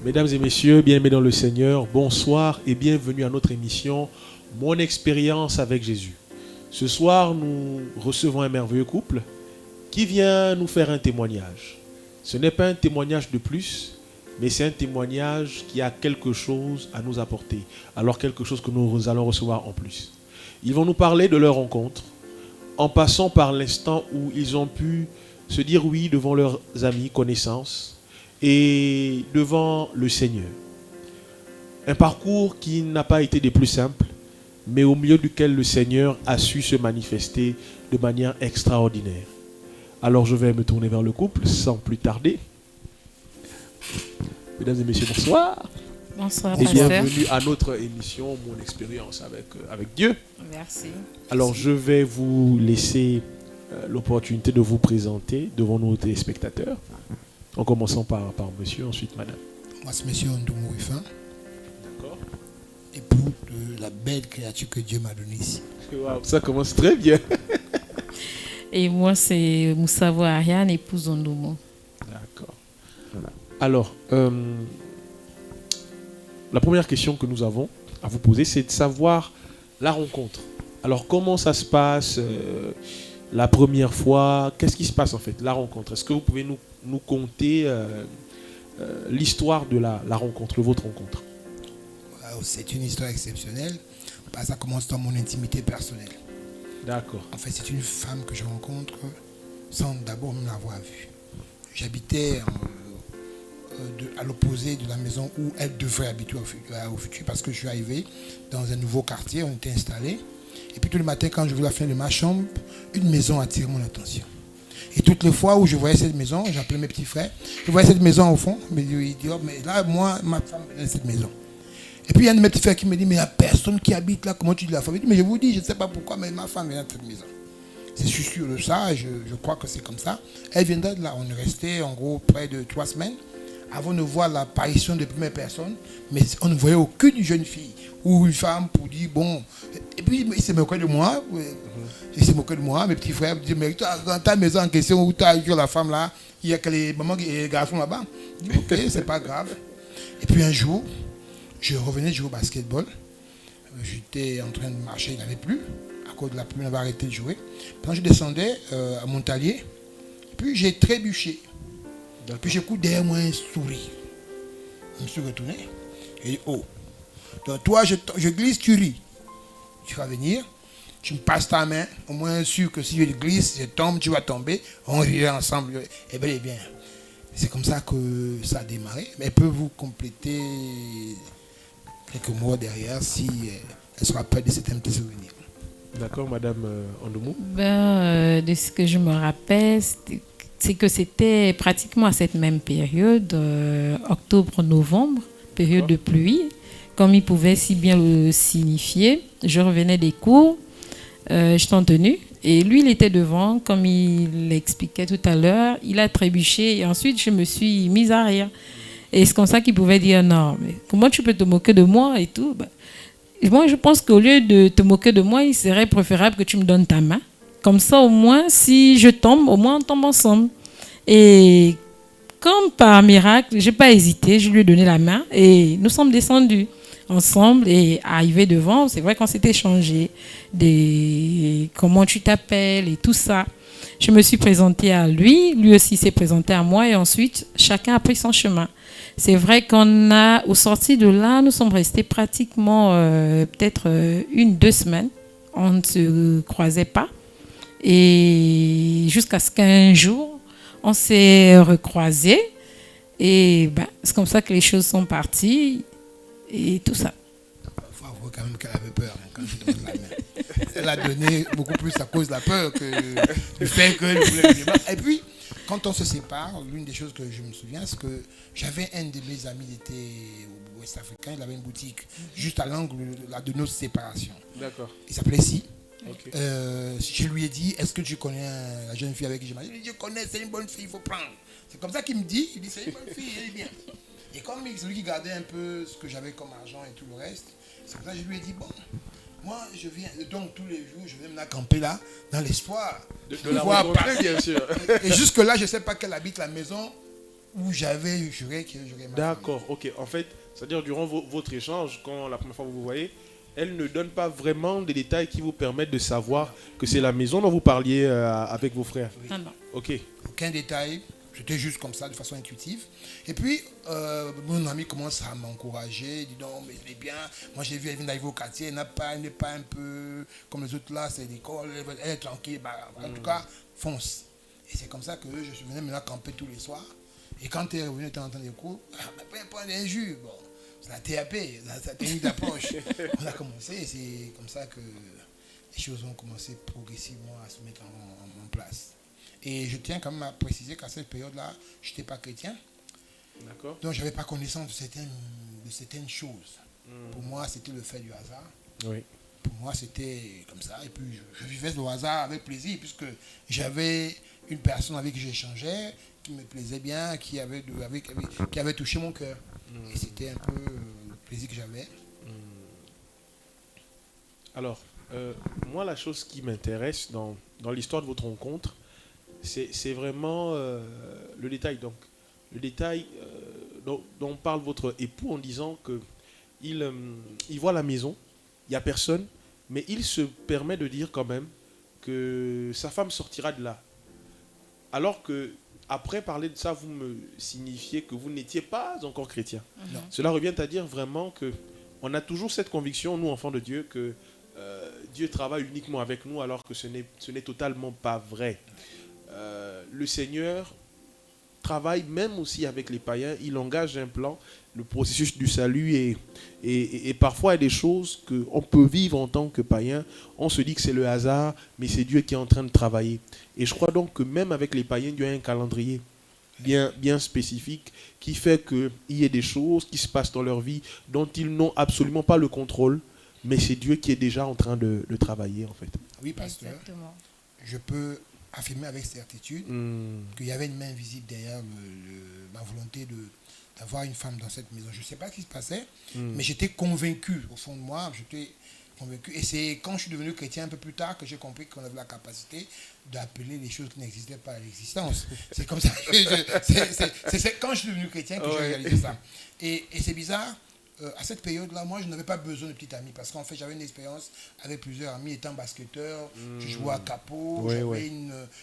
Mesdames et messieurs, bien-aimés dans le Seigneur, bonsoir et bienvenue à notre émission Mon expérience avec Jésus. Ce soir, nous recevons un merveilleux couple qui vient nous faire un témoignage. Ce n'est pas un témoignage de plus, mais c'est un témoignage qui a quelque chose à nous apporter. Alors quelque chose que nous allons recevoir en plus. Ils vont nous parler de leur rencontre, en passant par l'instant où ils ont pu se dire oui devant leurs amis, connaissances, et devant le Seigneur. Un parcours qui n'a pas été des plus simples, mais au milieu duquel le Seigneur a su se manifester de manière extraordinaire. Alors je vais me tourner vers le couple sans plus tarder. Mesdames et messieurs, bonsoir. Bonsoir, et pasteur. bienvenue à notre émission Mon expérience avec Dieu. Merci. Alors je vais vous laisser l'opportunité de vous présenter devant nos téléspectateurs. En commençant par monsieur, ensuite madame. Moi, c'est monsieur Ondoumou Efin, D'accord. époux de la belle créature que Dieu m'a donnée ici. Wow, ça commence très bien. Et moi, c'est Moussavo Ariane, épouse Ondoumo. D'accord. Alors, la première question que nous avons à vous poser, c'est de savoir la rencontre. Alors, comment ça se passe la première fois? Qu'est-ce qui se passe en fait, la rencontre? Est-ce que vous pouvez nous conter l'histoire de la rencontre, votre rencontre? Wow, c'est une histoire exceptionnelle. Ça commence dans mon intimité personnelle. D'accord. En fait, c'est une femme que je rencontre sans d'abord me l'avoir vue. J'habitais à l'opposé de la maison où elle devrait habiter au futur parce que je suis arrivé dans un nouveau quartier, on était installés. Et puis tout le matin, quand je voulais la fenêtre de ma chambre, une maison attirait mon attention. Et toutes les fois où je voyais cette maison, j'appelais mes petits frères, je voyais cette maison au fond, mais ils disaient, oh, mais là, moi, ma femme est dans cette maison. Et puis il y a un de mes petits frères qui me dit, mais il n'y a personne qui habite là, comment tu dis la femme? Je dis, mais je vous dis, je ne sais pas pourquoi, mais ma femme est dans cette maison. Je suis sûr de ça, je crois que c'est comme ça. Elle viendra de là, on est resté en gros près de 3 semaines avant de voir l'apparition de première personne, mais on ne voyait aucune jeune fille ou une femme pour dire, bon. Et puis il s'est moqué de moi. Il s'est moqué de moi, mes petits frères me disent, mais toi, dans ta maison en question où tu as eu la femme là, il y a que les mamans et les garçons là-bas. Je dis, ok, c'est pas grave. Et puis un jour, je revenais jouer au basketball. J'étais en train de marcher, il n'avait plus. À cause de la pluie, on avait arrêté de jouer. Quand je descendais à Montalier, puis j'ai trébuché. Puis j'écoute derrière moi un sourire. Je me suis retourné. Et dit, oh, donc toi, je glisse, tu ris. Tu vas venir. Tu me passes ta main, au moins sûr que si je glisse, je tombe, tu vas tomber, on rirait ensemble. Et bien, c'est comme ça que ça a démarré. Mais elle peut vous compléter quelques mots derrière si elle se rappelle de cet petit souvenir. D'accord, madame Ondoumou. De ce que je me rappelle, c'est que c'était pratiquement à cette même période, octobre-novembre, période de pluie, comme il pouvait si bien le signifier. Je revenais des cours. J'étais en tenue et lui il était devant comme il l'expliquait tout à l'heure, il a trébuché et ensuite je me suis mise à rire et c'est comme ça qu'il pouvait dire non mais comment tu peux te moquer de moi et tout. Moi je pense qu'au lieu de te moquer de moi il serait préférable que tu me donnes ta main, comme ça au moins si je tombe au moins on tombe ensemble. Et comme par miracle j'ai pas hésité, je lui ai donné la main et nous sommes descendus ensemble et arrivé devant, c'est vrai qu'on s'est échangé des comment tu t'appelles et tout ça. Je me suis présentée à lui, lui aussi s'est présenté à moi et ensuite chacun a pris son chemin. C'est vrai qu'on a, au sorti de là, nous sommes restés pratiquement peut-être 1-2 semaines. On ne se croisait pas et jusqu'à ce qu'un jour on s'est recroisés et c'est comme ça que les choses sont parties. Et tout ça. Il faut avouer quand même qu'elle avait peur quand je donne la main. Elle a donné beaucoup plus à cause de la peur que du fait qu'elle voulait me débattre. Et puis, quand on se sépare, l'une des choses que je me souviens, c'est que j'avais un de mes amis, il était au Ouest Africain, il avait une boutique juste à l'angle de notre séparation. D'accord. Il s'appelait Si. Okay. Je lui ai dit, est-ce que tu connais la jeune fille avec qui je m'ai dit, je connais, c'est une bonne fille, il faut prendre. C'est comme ça qu'il me dit, il dit, c'est une bonne fille, elle est bien. Et comme c'est lui qui gardait un peu ce que j'avais comme argent et tout le reste, c'est comme ça que je lui ai dit, bon, moi je viens, donc tous les jours, je vais me camper là, dans l'espoir de la rencontrer, bien sûr. Et jusque-là, je ne sais pas qu'elle habite la maison où j'avais juré que j'aurais ma D'accord, ok. En fait, c'est-à-dire durant votre échange, quand la première fois vous vous voyez, elle ne donne pas vraiment des détails qui vous permettent de savoir que c'est la maison dont vous parliez avec vos frères. famille. Ah non. Ok, Aucun détail. J'étais juste comme ça, de façon intuitive. Et puis, mon ami commence à m'encourager. Il dit non, mais c'est bien. Moi, j'ai vu, elle vient d'arriver au quartier. Elle n'est pas un peu comme les autres là. C'est l'école. Elle est tranquille. Bah, en tout cas, fonce. Et c'est comme ça que je venais maintenant camper tous les soirs. Et quand elle est revenue de temps en temps des cours, elle prend des jus. Bon, c'est la TAP, la technique d'approche. On a commencé. Et c'est comme ça que les choses ont commencé progressivement à se mettre en place. Et je tiens quand même à préciser qu'à cette période-là, je n'étais pas chrétien. d'accord. Donc, je n'avais pas connaissance de certaines choses. Pour moi, c'était le fait du hasard. Oui. Pour moi, c'était comme ça. Et puis, je vivais le hasard avec plaisir, puisque j'avais une personne avec qui j'échangeais, qui me plaisait bien, qui avait touché mon cœur. Et c'était un peu le plaisir que j'avais. Alors, moi, la chose qui m'intéresse dans l'histoire de votre rencontre, c'est vraiment le détail. Donc, le détail dont parle votre époux en disant que il voit la maison, il n'y a personne, mais il se permet de dire quand même que sa femme sortira de là. Alors que, après parler de ça, vous me signifiez que vous n'étiez pas encore chrétien. Non. Cela revient à dire vraiment que on a toujours cette conviction, nous, enfants de Dieu, que Dieu travaille uniquement avec nous, alors que ce n'est totalement pas vrai. Le Seigneur travaille même aussi avec les païens. Il engage un plan, le processus du salut, et parfois il y a des choses qu'on peut vivre en tant que païen. On se dit que c'est le hasard, mais c'est Dieu qui est en train de travailler. Et je crois donc que même avec les païens, Dieu a un calendrier bien spécifique qui fait qu'il y ait des choses qui se passent dans leur vie dont ils n'ont absolument pas le contrôle, mais c'est Dieu qui est déjà en train de travailler en fait. Oui, pasteur, Exactement. je peux affirmer avec certitude qu'il y avait une main visible derrière ma volonté d'avoir une femme dans cette maison. Je ne sais pas ce qui se passait, mais j'étais convaincu, au fond de moi, j'étais convaincu. Et c'est quand je suis devenu chrétien un peu plus tard que j'ai compris qu'on avait la capacité d'appeler les choses qui n'existaient pas à l'existence. C'est comme ça que c'est quand je suis devenu chrétien que j'ai réalisé ça. Et c'est bizarre. À cette période-là, moi, je n'avais pas besoin de petite amie parce qu'en fait, j'avais une expérience avec plusieurs amis étant basketteur. Je jouais à capot.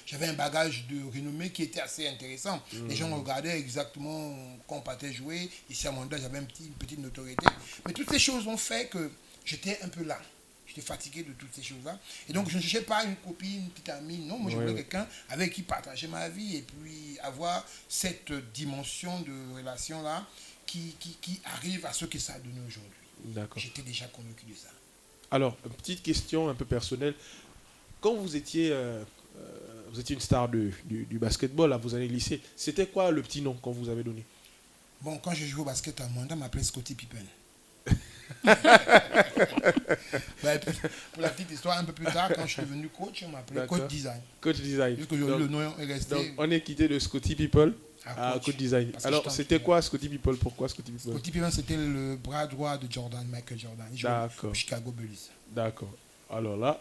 J'avais un bagage de renommée qui était assez intéressant. Les gens regardaient exactement quand on partait jouer. Ici à Manda, j'avais une petite notoriété. Mais toutes ces choses ont fait que j'étais un peu là. J'étais fatigué de toutes ces choses-là. Et donc, je ne cherchais pas une copine, une petite amie. Non, moi, je voulais quelqu'un avec qui partager ma vie et puis avoir cette dimension de relation-là qui arrive à ce que ça a donné aujourd'hui. D'accord. J'étais déjà convaincu de ça. Alors, une petite question un peu personnelle. Quand vous étiez une star du basketball à vos années lycée, c'était quoi le petit nom qu'on vous avait donné? Bon, quand je jouais au basket à Mwanda, on m'appelait Scottie Pippen. Pour la petite histoire, un peu plus tard, quand je suis devenu coach, on m'appelait Coach Design. Coach Design. Puisque le nom est resté. Donc, on est quitté de Scottie People à Coach Design. Alors, c'était quoi Scottie People? Pourquoi Scottie People? Scottie Pippen, c'était le bras droit de Michael Jordan. Il jouait au Chicago Bulls. D'accord. Alors là,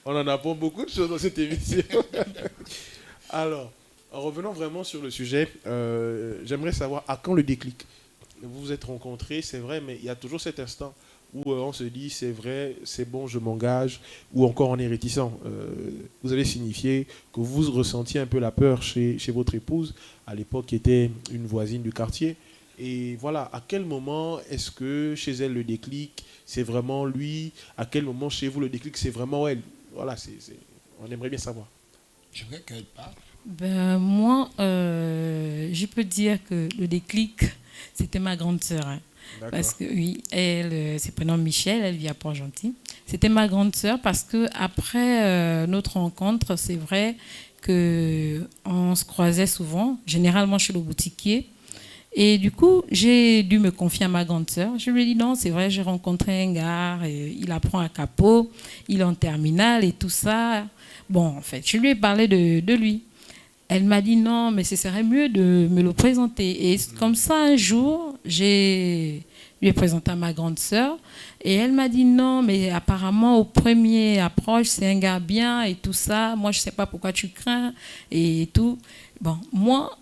on en apprend beaucoup de choses dans cette émission. Alors, en revenant vraiment sur le sujet, j'aimerais savoir à quand le déclic? Vous vous êtes rencontrés, c'est vrai, mais il y a toujours cet instant où on se dit c'est vrai, c'est bon, je m'engage, ou encore on est réticent. Vous avez signifié que vous ressentiez un peu la peur chez votre épouse, à l'époque qui était une voisine du quartier. Et voilà, à quel moment est-ce que chez elle le déclic, c'est vraiment lui? À quel moment chez vous le déclic, c'est vraiment elle? Voilà, on aimerait bien savoir. J'aimerais qu'elle parle. Ben, moi, je peux dire que le déclic, c'était ma grande sœur. Hein. Parce que oui, elle, c'est prénom Michel, elle vit à Port-Gentil. C'était ma grande sœur parce que après notre rencontre, c'est vrai qu'on se croisait souvent, généralement chez le boutiquier. Et du coup, j'ai dû me confier à ma grande sœur. Je lui ai dit non, c'est vrai, j'ai rencontré un gars, il apprend à Capot, il est en terminale et tout ça. Bon, en fait, je lui ai parlé de lui. Elle m'a dit non, mais ce serait mieux de me le présenter. Et comme ça, un jour, lui ai présenté à ma grande sœur. Et elle m'a dit non, mais apparemment, au premier approche, c'est un gars bien et tout ça. Moi, je ne sais pas pourquoi tu crains et tout. Bon, moi,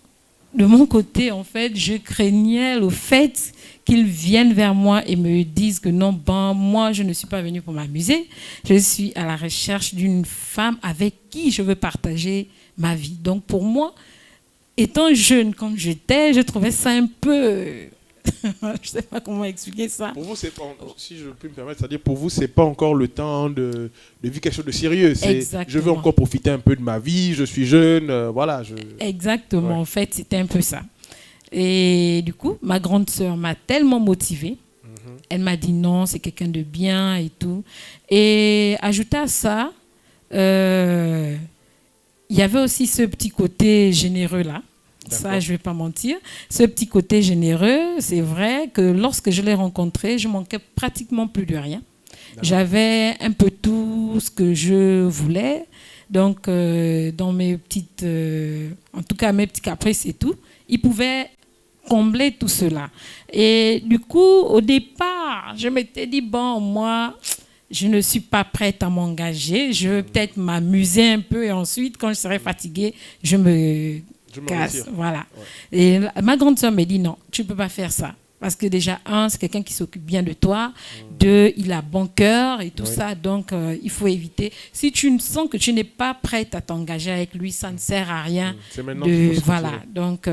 de mon côté, en fait, je craignais le fait qu'ils viennent vers moi et me disent que non, ben, moi, je ne suis pas venue pour m'amuser. Je suis à la recherche d'une femme avec qui je veux partager ma vie. Donc, pour moi, étant jeune comme j'étais, je trouvais ça un peu... je ne sais pas comment expliquer ça. Pour vous, c'est pas, si je peux me permettre, c'est-à-dire pour vous, c'est pas encore le temps de vivre quelque chose de sérieux. C'est, je veux encore profiter un peu de ma vie, je suis jeune, voilà. Exactement, en fait, c'était un peu ça. Et du coup, ma grande sœur m'a tellement motivée. Elle m'a dit non, c'est quelqu'un de bien et tout. Et ajouté à ça, il y avait aussi ce petit côté généreux là. Ça, je ne vais pas mentir. Ce petit côté généreux, c'est vrai que lorsque je l'ai rencontré, je manquais pratiquement plus de rien. J'avais un peu tout ce que je voulais. Donc, dans mes petites... en tout cas, mes petits caprices et tout, il pouvait combler tout cela. Et du coup, au départ, je m'étais dit, bon, moi... je ne suis pas prête à m'engager. Je veux peut-être m'amuser un peu et ensuite, quand je serai fatiguée, je me casse. Voilà. Ouais. Et ma grande sœur me dit non, tu ne peux pas faire ça. Parce que déjà, un, c'est quelqu'un qui s'occupe bien de toi. Deux, il a bon cœur et tout ça. Donc, il faut éviter. Si tu sens que tu n'es pas prête à t'engager avec lui, ça ne sert à rien. C'est maintenant qu'il faut se voilà. Donc,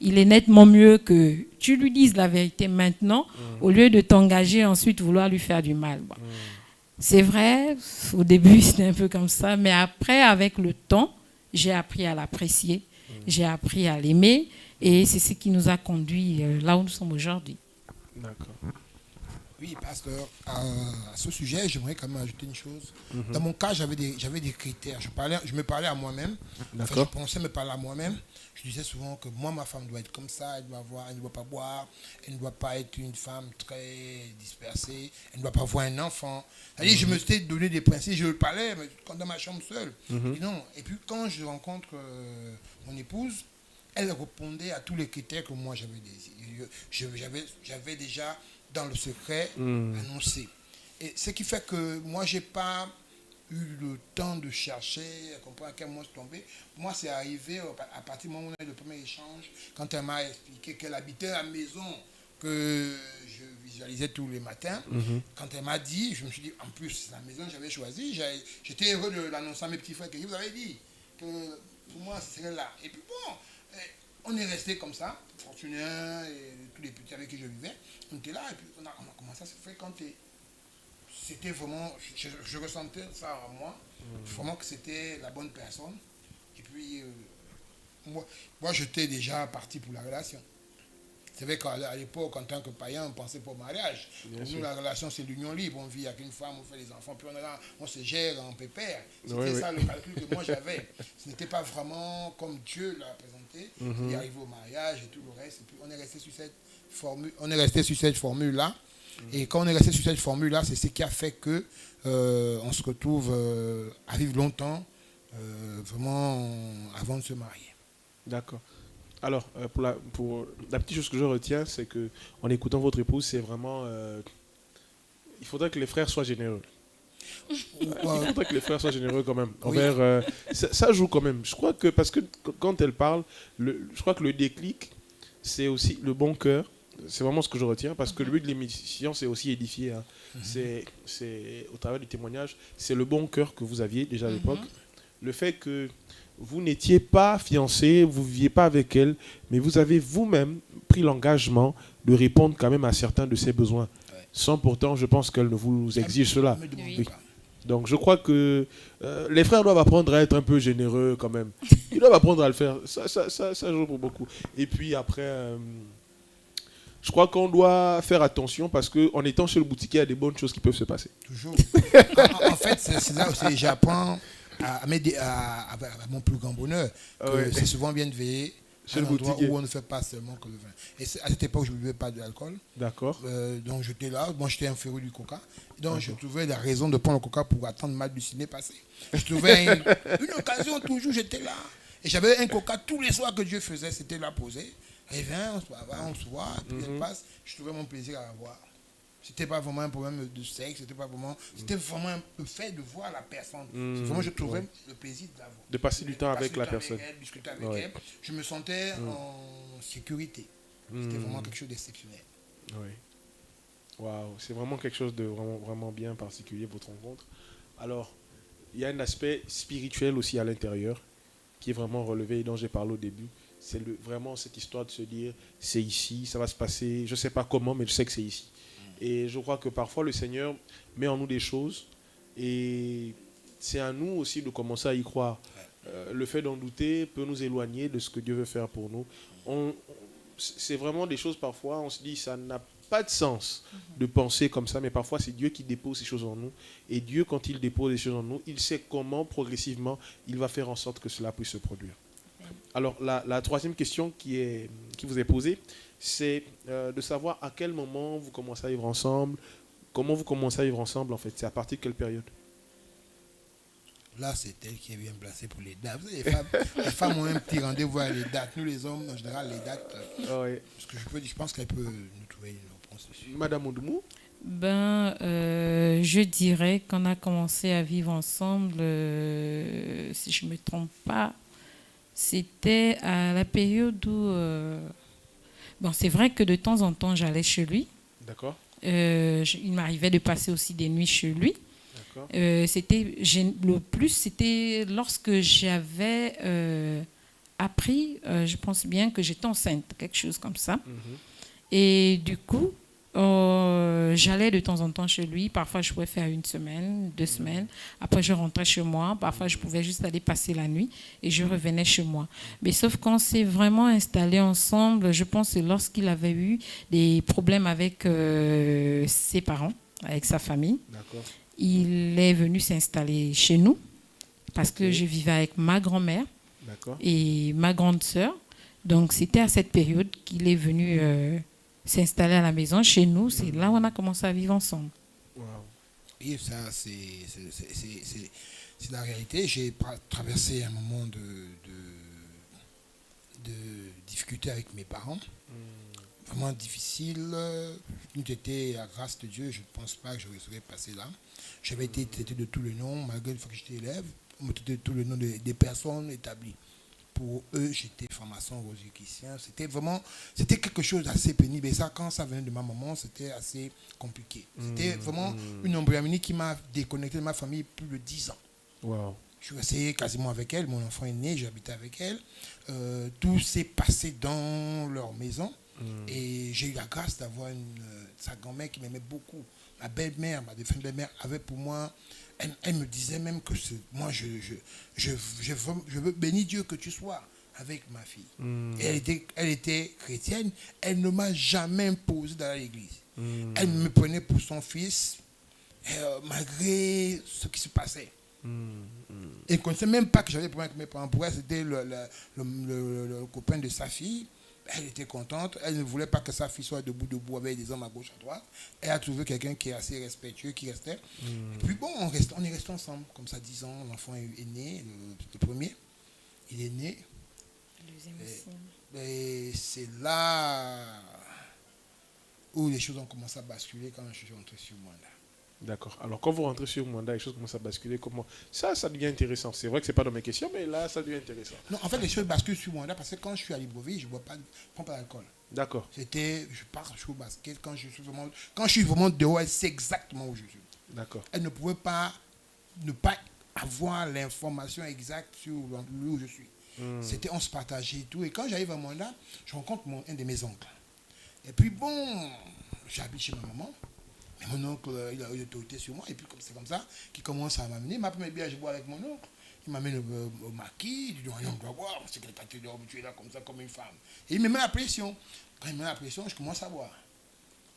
il est nettement mieux que tu lui dises la vérité maintenant au lieu de t'engager et ensuite vouloir lui faire du mal. Bon. C'est vrai, au début, c'était un peu comme ça. Mais après, avec le temps, j'ai appris à l'apprécier. J'ai appris à l'aimer. Et c'est ce qui nous a conduits là où nous sommes aujourd'hui. D'accord. Oui, parce que à ce sujet, j'aimerais quand même ajouter une chose. Dans mon cas, j'avais des critères. Je me parlais à moi-même. Enfin, je pensais me parler à moi-même. Je disais souvent que moi, ma femme doit être comme ça. Elle ne doit pas boire. Elle ne doit pas être une femme très dispersée. Elle ne doit pas avoir un enfant. C'est-à-dire, je me suis donné des principes. Je le parlais mais quand dans ma chambre seule. Et non. Et puis, quand je rencontre mon épouse, elle répondait à tous les critères que moi j'avais désiré. J'avais déjà dans le secret annoncé. Et ce qui fait que moi j'ai pas eu le temps de chercher, à comprendre à quel moment je tombais. Moi c'est arrivé à partir du moment où on a eu le premier échange, quand elle m'a expliqué qu'elle habitait à la maison que je visualisais tous les matins. Quand elle m'a dit, je me suis dit, en plus la maison que j'avais choisie, j'étais heureux de l'annoncer à mes petits frères que je vous avais dit que pour moi ce serait là. Et puis bon, on est resté comme ça, Fortunin et tous les petits avec qui je vivais. On était là et puis on a commencé à se fréquenter. C'était vraiment, je ressentais ça en moi, vraiment que c'était la bonne personne. Et puis, moi j'étais déjà parti pour la relation. C'est vrai qu'à l'époque, en tant que païen, on pensait pas au mariage. Pour nous, la relation, c'est l'union libre. On vit avec une femme, on fait des enfants, puis on se gère en pépère. C'était ça le calcul que moi j'avais. Ce n'était pas vraiment comme Dieu l'a présenté. Il arrive au mariage et tout le reste. Et puis on est resté sur cette formule. On est resté sur cette formule-là. Et quand on est resté sur cette formule-là, c'est ce qui a fait que on se retrouve à vivre longtemps, vraiment avant de se marier. D'accord. Alors, pour la petite chose que je retiens, c'est que en écoutant votre épouse, c'est vraiment... il faudrait que les frères soient généreux. Il faudrait que les frères soient généreux quand même. Envers, ça joue quand même. Je crois que, parce que quand elle parle, je crois que le déclic, c'est aussi le bon cœur. C'est vraiment ce que je retiens, parce que le but de l'émission, c'est aussi édifier. Hein. C'est au travers du témoignage, c'est le bon cœur que vous aviez déjà à l'époque. Le fait que vous n'étiez pas fiancé, vous ne viviez pas avec elle, mais vous avez vous-même pris l'engagement de répondre quand même à certains de ses besoins. Sans pourtant, je pense qu'elle ne vous exige cela. Oui. Donc je crois que les frères doivent apprendre à être un peu généreux quand même. Ils doivent apprendre à le faire. Ça joue pour beaucoup. Et puis après, je crois qu'on doit faire attention parce qu'en étant chez le boutiquier, il y a des bonnes choses qui peuvent se passer. Toujours. En fait, c'est là où j'apprends à mon plus grand bonheur. C'est souvent bien de veiller à un endroit où on ne fait pas seulement que le vin. Et à cette époque, je ne buvais pas de l'alcool. D'accord. Donc j'étais là, moi j'étais un féru du coca. Donc je trouvais la raison de prendre le coca pour attendre mal du ciné passer. Je trouvais une occasion, toujours j'étais là. Et j'avais un coca tous les soirs que Dieu faisait, c'était là posé. Et vient, on se voit, puis elle passe. Je trouvais mon plaisir à avoir. C'était pas vraiment un problème de sexe, c'était vraiment le fait de voir la personne. C'est vraiment, je trouvais le plaisir d'avoir. De passer du temps avec la personne. Elle, discuter avec elle. Je me sentais en sécurité. C'était vraiment quelque chose d'exceptionnel. Oui. Waouh, c'est vraiment quelque chose de vraiment, vraiment bien particulier, votre rencontre. Alors, il y a un aspect spirituel aussi à l'intérieur qui est vraiment relevé et dont j'ai parlé au début. C'est vraiment cette histoire de se dire, c'est ici, ça va se passer, je ne sais pas comment, mais je sais que c'est ici. Et je crois que parfois le Seigneur met en nous des choses et c'est à nous aussi de commencer à y croire. Le fait d'en douter peut nous éloigner de ce que Dieu veut faire pour nous. C'est vraiment des choses parfois, on se dit, ça n'a pas de sens de penser comme ça, mais parfois c'est Dieu qui dépose ces choses en nous. Et Dieu, quand il dépose des choses en nous, il sait comment progressivement il va faire en sorte que cela puisse se produire. Alors la troisième question qui vous est posée, c'est de savoir à quel moment vous commencez à vivre ensemble, comment vous commencez à vivre ensemble en fait, c'est à partir de quelle période? Là, c'est elle qui est bien placée pour les dates. Vous savez, les femmes ont un petit rendez-vous avec les dates. Nous, les hommes, en général, les dates, ce que je pense qu'elle peut nous trouver une réponse dessus. Madame Ondoumou? Je dirais qu'on a commencé à vivre ensemble, si je ne me trompe pas, c'était à la période où... c'est vrai que de temps en temps, j'allais chez lui. D'accord. Il m'arrivait de passer aussi des nuits chez lui. Le plus, c'était lorsque j'avais appris, je pense bien que j'étais enceinte, quelque chose comme ça. Et du coup, j'allais de temps en temps chez lui. Parfois, je pouvais faire 1 semaine, 2 semaines. Après, je rentrais chez moi. Parfois, je pouvais juste aller passer la nuit et je revenais chez moi. Mais sauf qu'on s'est vraiment installés ensemble, je pense que lorsqu'il avait eu des problèmes avec ses parents, avec sa famille. D'accord. Il est venu s'installer chez nous parce que je vivais avec ma grand-mère et ma grande sœur. Donc, c'était à cette période qu'il est venu s'installer à la maison chez nous. C'est là où on a commencé à vivre ensemble. Wow. Et ça, c'est la réalité. J'ai traversé un moment de difficulté avec mes parents. Vraiment difficile. J'étais, à grâce de Dieu, je ne pense pas que je serais passé là. J'avais été traité de tous les noms, malgré le fait que j'étais élève, on me traitait de tous les noms des personnes établies. Pour eux, j'étais franc-maçon, rosicrucien. C'était quelque chose d'assez pénible. Et ça, quand ça venait de ma maman, c'était assez compliqué. C'était vraiment une embryomanie qui m'a déconnecté de ma famille plus de 10 ans. Wow. Je suis resté quasiment avec elle. Mon enfant est né, j'habitais avec elle. Tout s'est passé dans leur maison. Et j'ai eu la grâce d'avoir sa grand-mère qui m'aimait beaucoup. Ma belle-mère, ma défunte belle-mère, avait pour moi... Elle me disait même que moi, je veux bénir Dieu que tu sois avec ma fille. Et elle était chrétienne. Elle ne m'a jamais imposé d'aller à l'église. Elle me prenait pour son fils, malgré ce qui se passait. Elle ne connaissait même pas que j'avais des problèmes avec mes parents. Pour elle, c'était le copain de sa fille. Elle était contente. Elle ne voulait pas que sa fille soit debout avec des hommes à gauche, à droite. Elle a trouvé quelqu'un qui est assez respectueux, qui restait. Et puis bon, on est resté ensemble, comme ça, 10 ans. L'enfant est né, le premier. Il est né. Et c'est là où les choses ont commencé à basculer quand je suis rentré sur Mwanda. D'accord. Alors, quand vous rentrez sur Mwanda, les choses commencent à basculer. Comment ça devient intéressant. C'est vrai que ce n'est pas dans mes questions, mais là, ça devient intéressant. Non, en fait, les choses basculent sur Mwanda parce que quand je suis à Libreville, je ne prends pas d'alcool. D'accord. Je joue au basket. Quand je suis vraiment dehors, elle sait exactement où je suis. D'accord. Elle ne pouvait pas ne pas avoir l'information exacte sur où je suis. On se partageait et tout. Et quand j'arrive à Mwanda, je rencontre un de mes oncles. Et puis bon, j'habite chez ma maman. Mais mon oncle, il a eu l'autorité sur moi. Et puis c'est comme ça qu'il commence à m'amener. Ma première bière, je bois avec mon oncle. Il m'amène au maquis. Il dit, on doit boire. C'est que tu es là comme ça, comme une femme. Et il me met la pression. Quand il me met la pression, je commence à boire.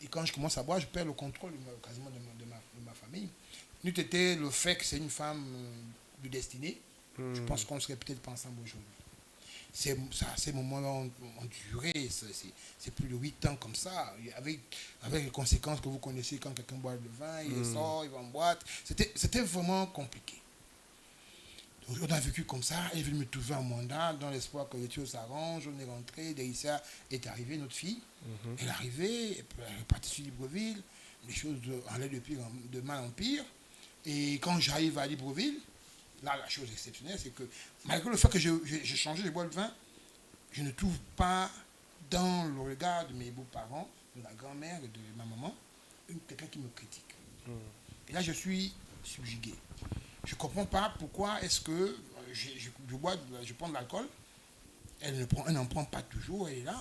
Et quand je commence à boire, je perds le contrôle quasiment de ma famille. Nous, c'était le fait que c'est une femme de destinée. Je pense qu'on ne serait peut-être pas ensemble aujourd'hui. Ces moments-là ont duré, c'est plus de 8 ans comme ça, avec les conséquences que vous connaissez quand quelqu'un boit le vin, il sort, il va en boîte. C'était vraiment compliqué. Donc, on a vécu comme ça, elle est venue me trouver en Mwanda, dans l'espoir que les choses s'arrangent, on est rentré, Derissa est arrivée, notre fille, elle est arrivée, elle est partie sur Libreville, les choses allaient de mal en pire. Et quand j'arrive à Libreville, là, la chose exceptionnelle, c'est que malgré le fait que j'ai changé, je bois le vin, je ne trouve pas dans le regard de mes beaux-parents, de ma grand-mère et de ma maman, quelqu'un qui me critique. Et là, je suis subjugué. Je ne comprends pas pourquoi est-ce que je prends de l'alcool, elle n'en prend pas toujours, elle est là,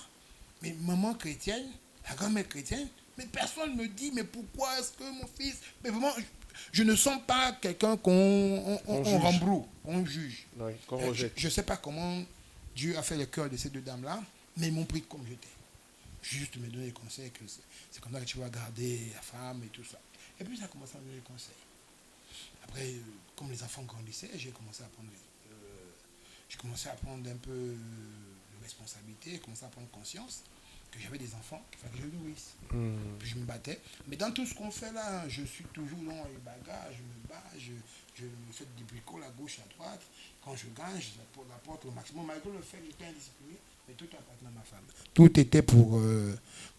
mais maman chrétienne, la grand-mère chrétienne, mais personne ne me dit, mais pourquoi est-ce que mon fils... Mais vraiment, je ne sens pas quelqu'un qu'on rembroue, qu'on juge. Oui, qu'on rejette. Je ne sais pas comment Dieu a fait le cœur de ces deux dames-là, mais ils m'ont pris comme j'étais. Juste me donner des conseils, que c'est comme ça que tu vas garder la femme et tout ça. Et puis ça a commencé à me donner des conseils. Après, comme les enfants grandissaient, j'ai commencé à prendre un peu de responsabilité, j'ai commencé à prendre conscience que j'avais des enfants qu'il fallait que je nourrisse. Puis je me battais. Mais dans tout ce qu'on fait là, je suis toujours dans les bagarres, je me bats, je me fais des bricoles à gauche, à droite. Quand je gagne, je l'apporte au maximum. Malgré le fait que j'étais indiscipliné, mais tout appartenait à ma femme. Tout était pour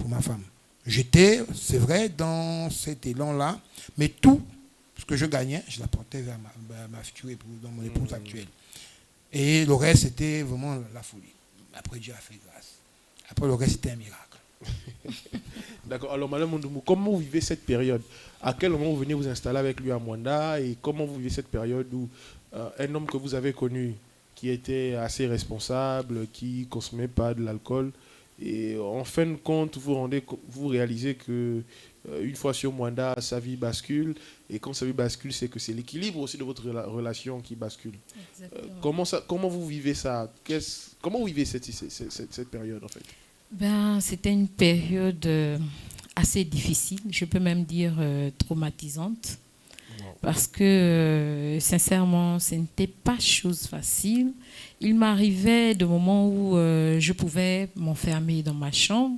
ma femme. J'étais, c'est vrai, dans cet élan-là, mais tout ce que je gagnais, je l'apportais vers ma future épouse, dans mon épouse actuelle. Et le reste, c'était vraiment la folie. Après, Dieu a fait grâce. Après, le reste, c'était un miracle. D'accord. Alors, Madame Mondoumou, comment vous vivez cette période? À quel moment vous venez vous installer avec lui à Mwanda? Et comment vous vivez cette période où un homme que vous avez connu, qui était assez responsable, qui ne consommait pas de l'alcool, et en fin de compte, vous réalisez que une fois sur Mwanda, sa vie bascule. Et quand sa vie bascule, c'est que c'est l'équilibre aussi de votre relation qui bascule. Comment vous vivez ça? Comment vous vivez cette période en fait? C'était une période assez difficile, je peux même dire traumatisante. Wow. Parce que sincèrement, ce n'était pas chose facile. Il m'arrivait de moments où je pouvais m'enfermer dans ma chambre,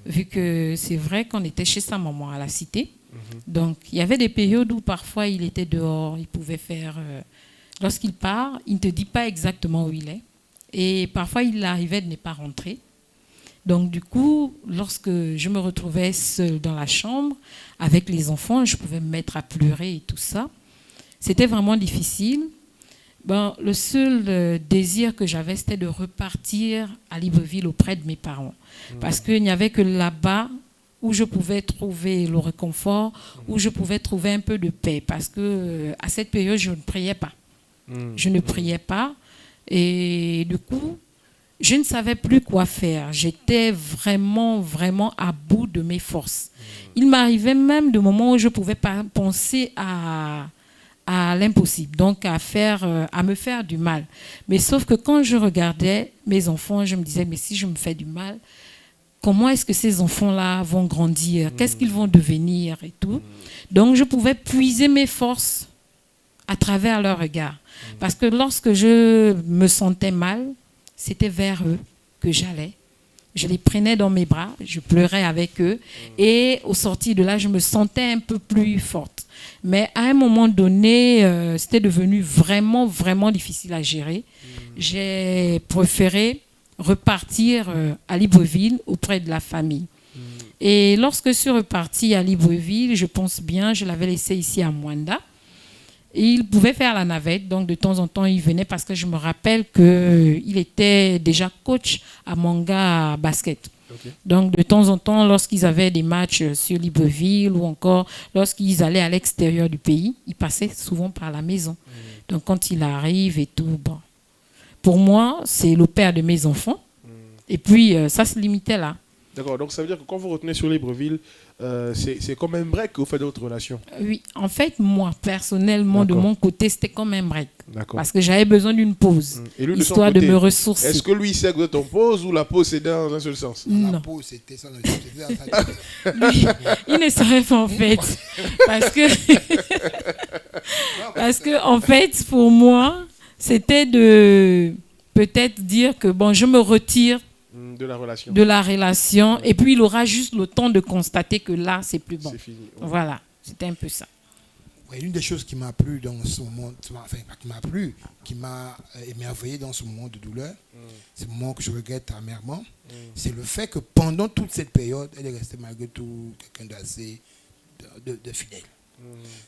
vu que c'est vrai qu'on était chez sa maman à la cité. Donc, il y avait des périodes où parfois il était dehors, il pouvait faire... lorsqu'il part, il ne te dit pas exactement où il est. Et parfois, il arrivait de ne pas rentrer. Donc, du coup, lorsque je me retrouvais seule dans la chambre, avec les enfants, je pouvais me mettre à pleurer et tout ça. C'était vraiment difficile. Le seul désir que j'avais, c'était de repartir à Libreville auprès de mes parents. Parce qu'il n'y avait que là-bas où je pouvais trouver le réconfort, où je pouvais trouver un peu de paix. Parce qu'à cette période, je ne priais pas. Je ne priais pas. Et du coup, je ne savais plus quoi faire. J'étais vraiment, vraiment à bout de mes forces. Il m'arrivait même de moments où je pouvais penser à l'impossible, donc à me faire du mal. Mais sauf que quand je regardais mes enfants, je me disais, mais si je me fais du mal, comment est-ce que ces enfants-là vont grandir? Qu'est-ce qu'ils vont devenir et tout? Donc, je pouvais puiser mes forces à travers leur regard. Parce que lorsque je me sentais mal, c'était vers eux que j'allais. Je les prenais dans mes bras, je pleurais avec eux. Et au sortir de là, je me sentais un peu plus forte. Mais à un moment donné, c'était devenu vraiment, vraiment difficile à gérer. J'ai préféré repartir à Libreville auprès de la famille. Et lorsque je suis repartie à Libreville, je pense bien, je l'avais laissé ici à Mwanda. Et il pouvait faire la navette, donc de temps en temps, il venait parce que je me rappelle qu'il était déjà coach à Manga Basket. Okay. Donc de temps en temps, lorsqu'ils avaient des matchs sur Libreville ou encore lorsqu'ils allaient à l'extérieur du pays, ils passaient souvent par la maison. Donc quand il arrive et tout, pour moi, c'est le père de mes enfants. Et puis, ça se limitait là. D'accord, donc ça veut dire que quand vous retenez sur Libreville, c'est comme un break que vous faites de votre relation? Oui, en fait, moi, personnellement, de mon côté, c'était comme un break. Parce que j'avais besoin d'une pause, histoire de me ressourcer. Est-ce que lui, c'est que ton pause ou la pause, c'est dans un seul sens? Non. La pause, c'était ça. Lui, il ne savait pas, en fait. Parce que, en fait, pour moi, c'était de peut-être dire que, je me retire de la relation. Et puis, il aura juste le temps de constater que là, c'est plus bon. C'est fini. Ouais. Voilà, c'était un peu ça. Oui, l'une des choses qui m'a plu dans ce moment, qui m'a émerveillé dans ce moment de douleur, c'est le moment que je regrette amèrement, c'est le fait que pendant toute cette période, elle est restée malgré tout quelqu'un d'assez de fidèles.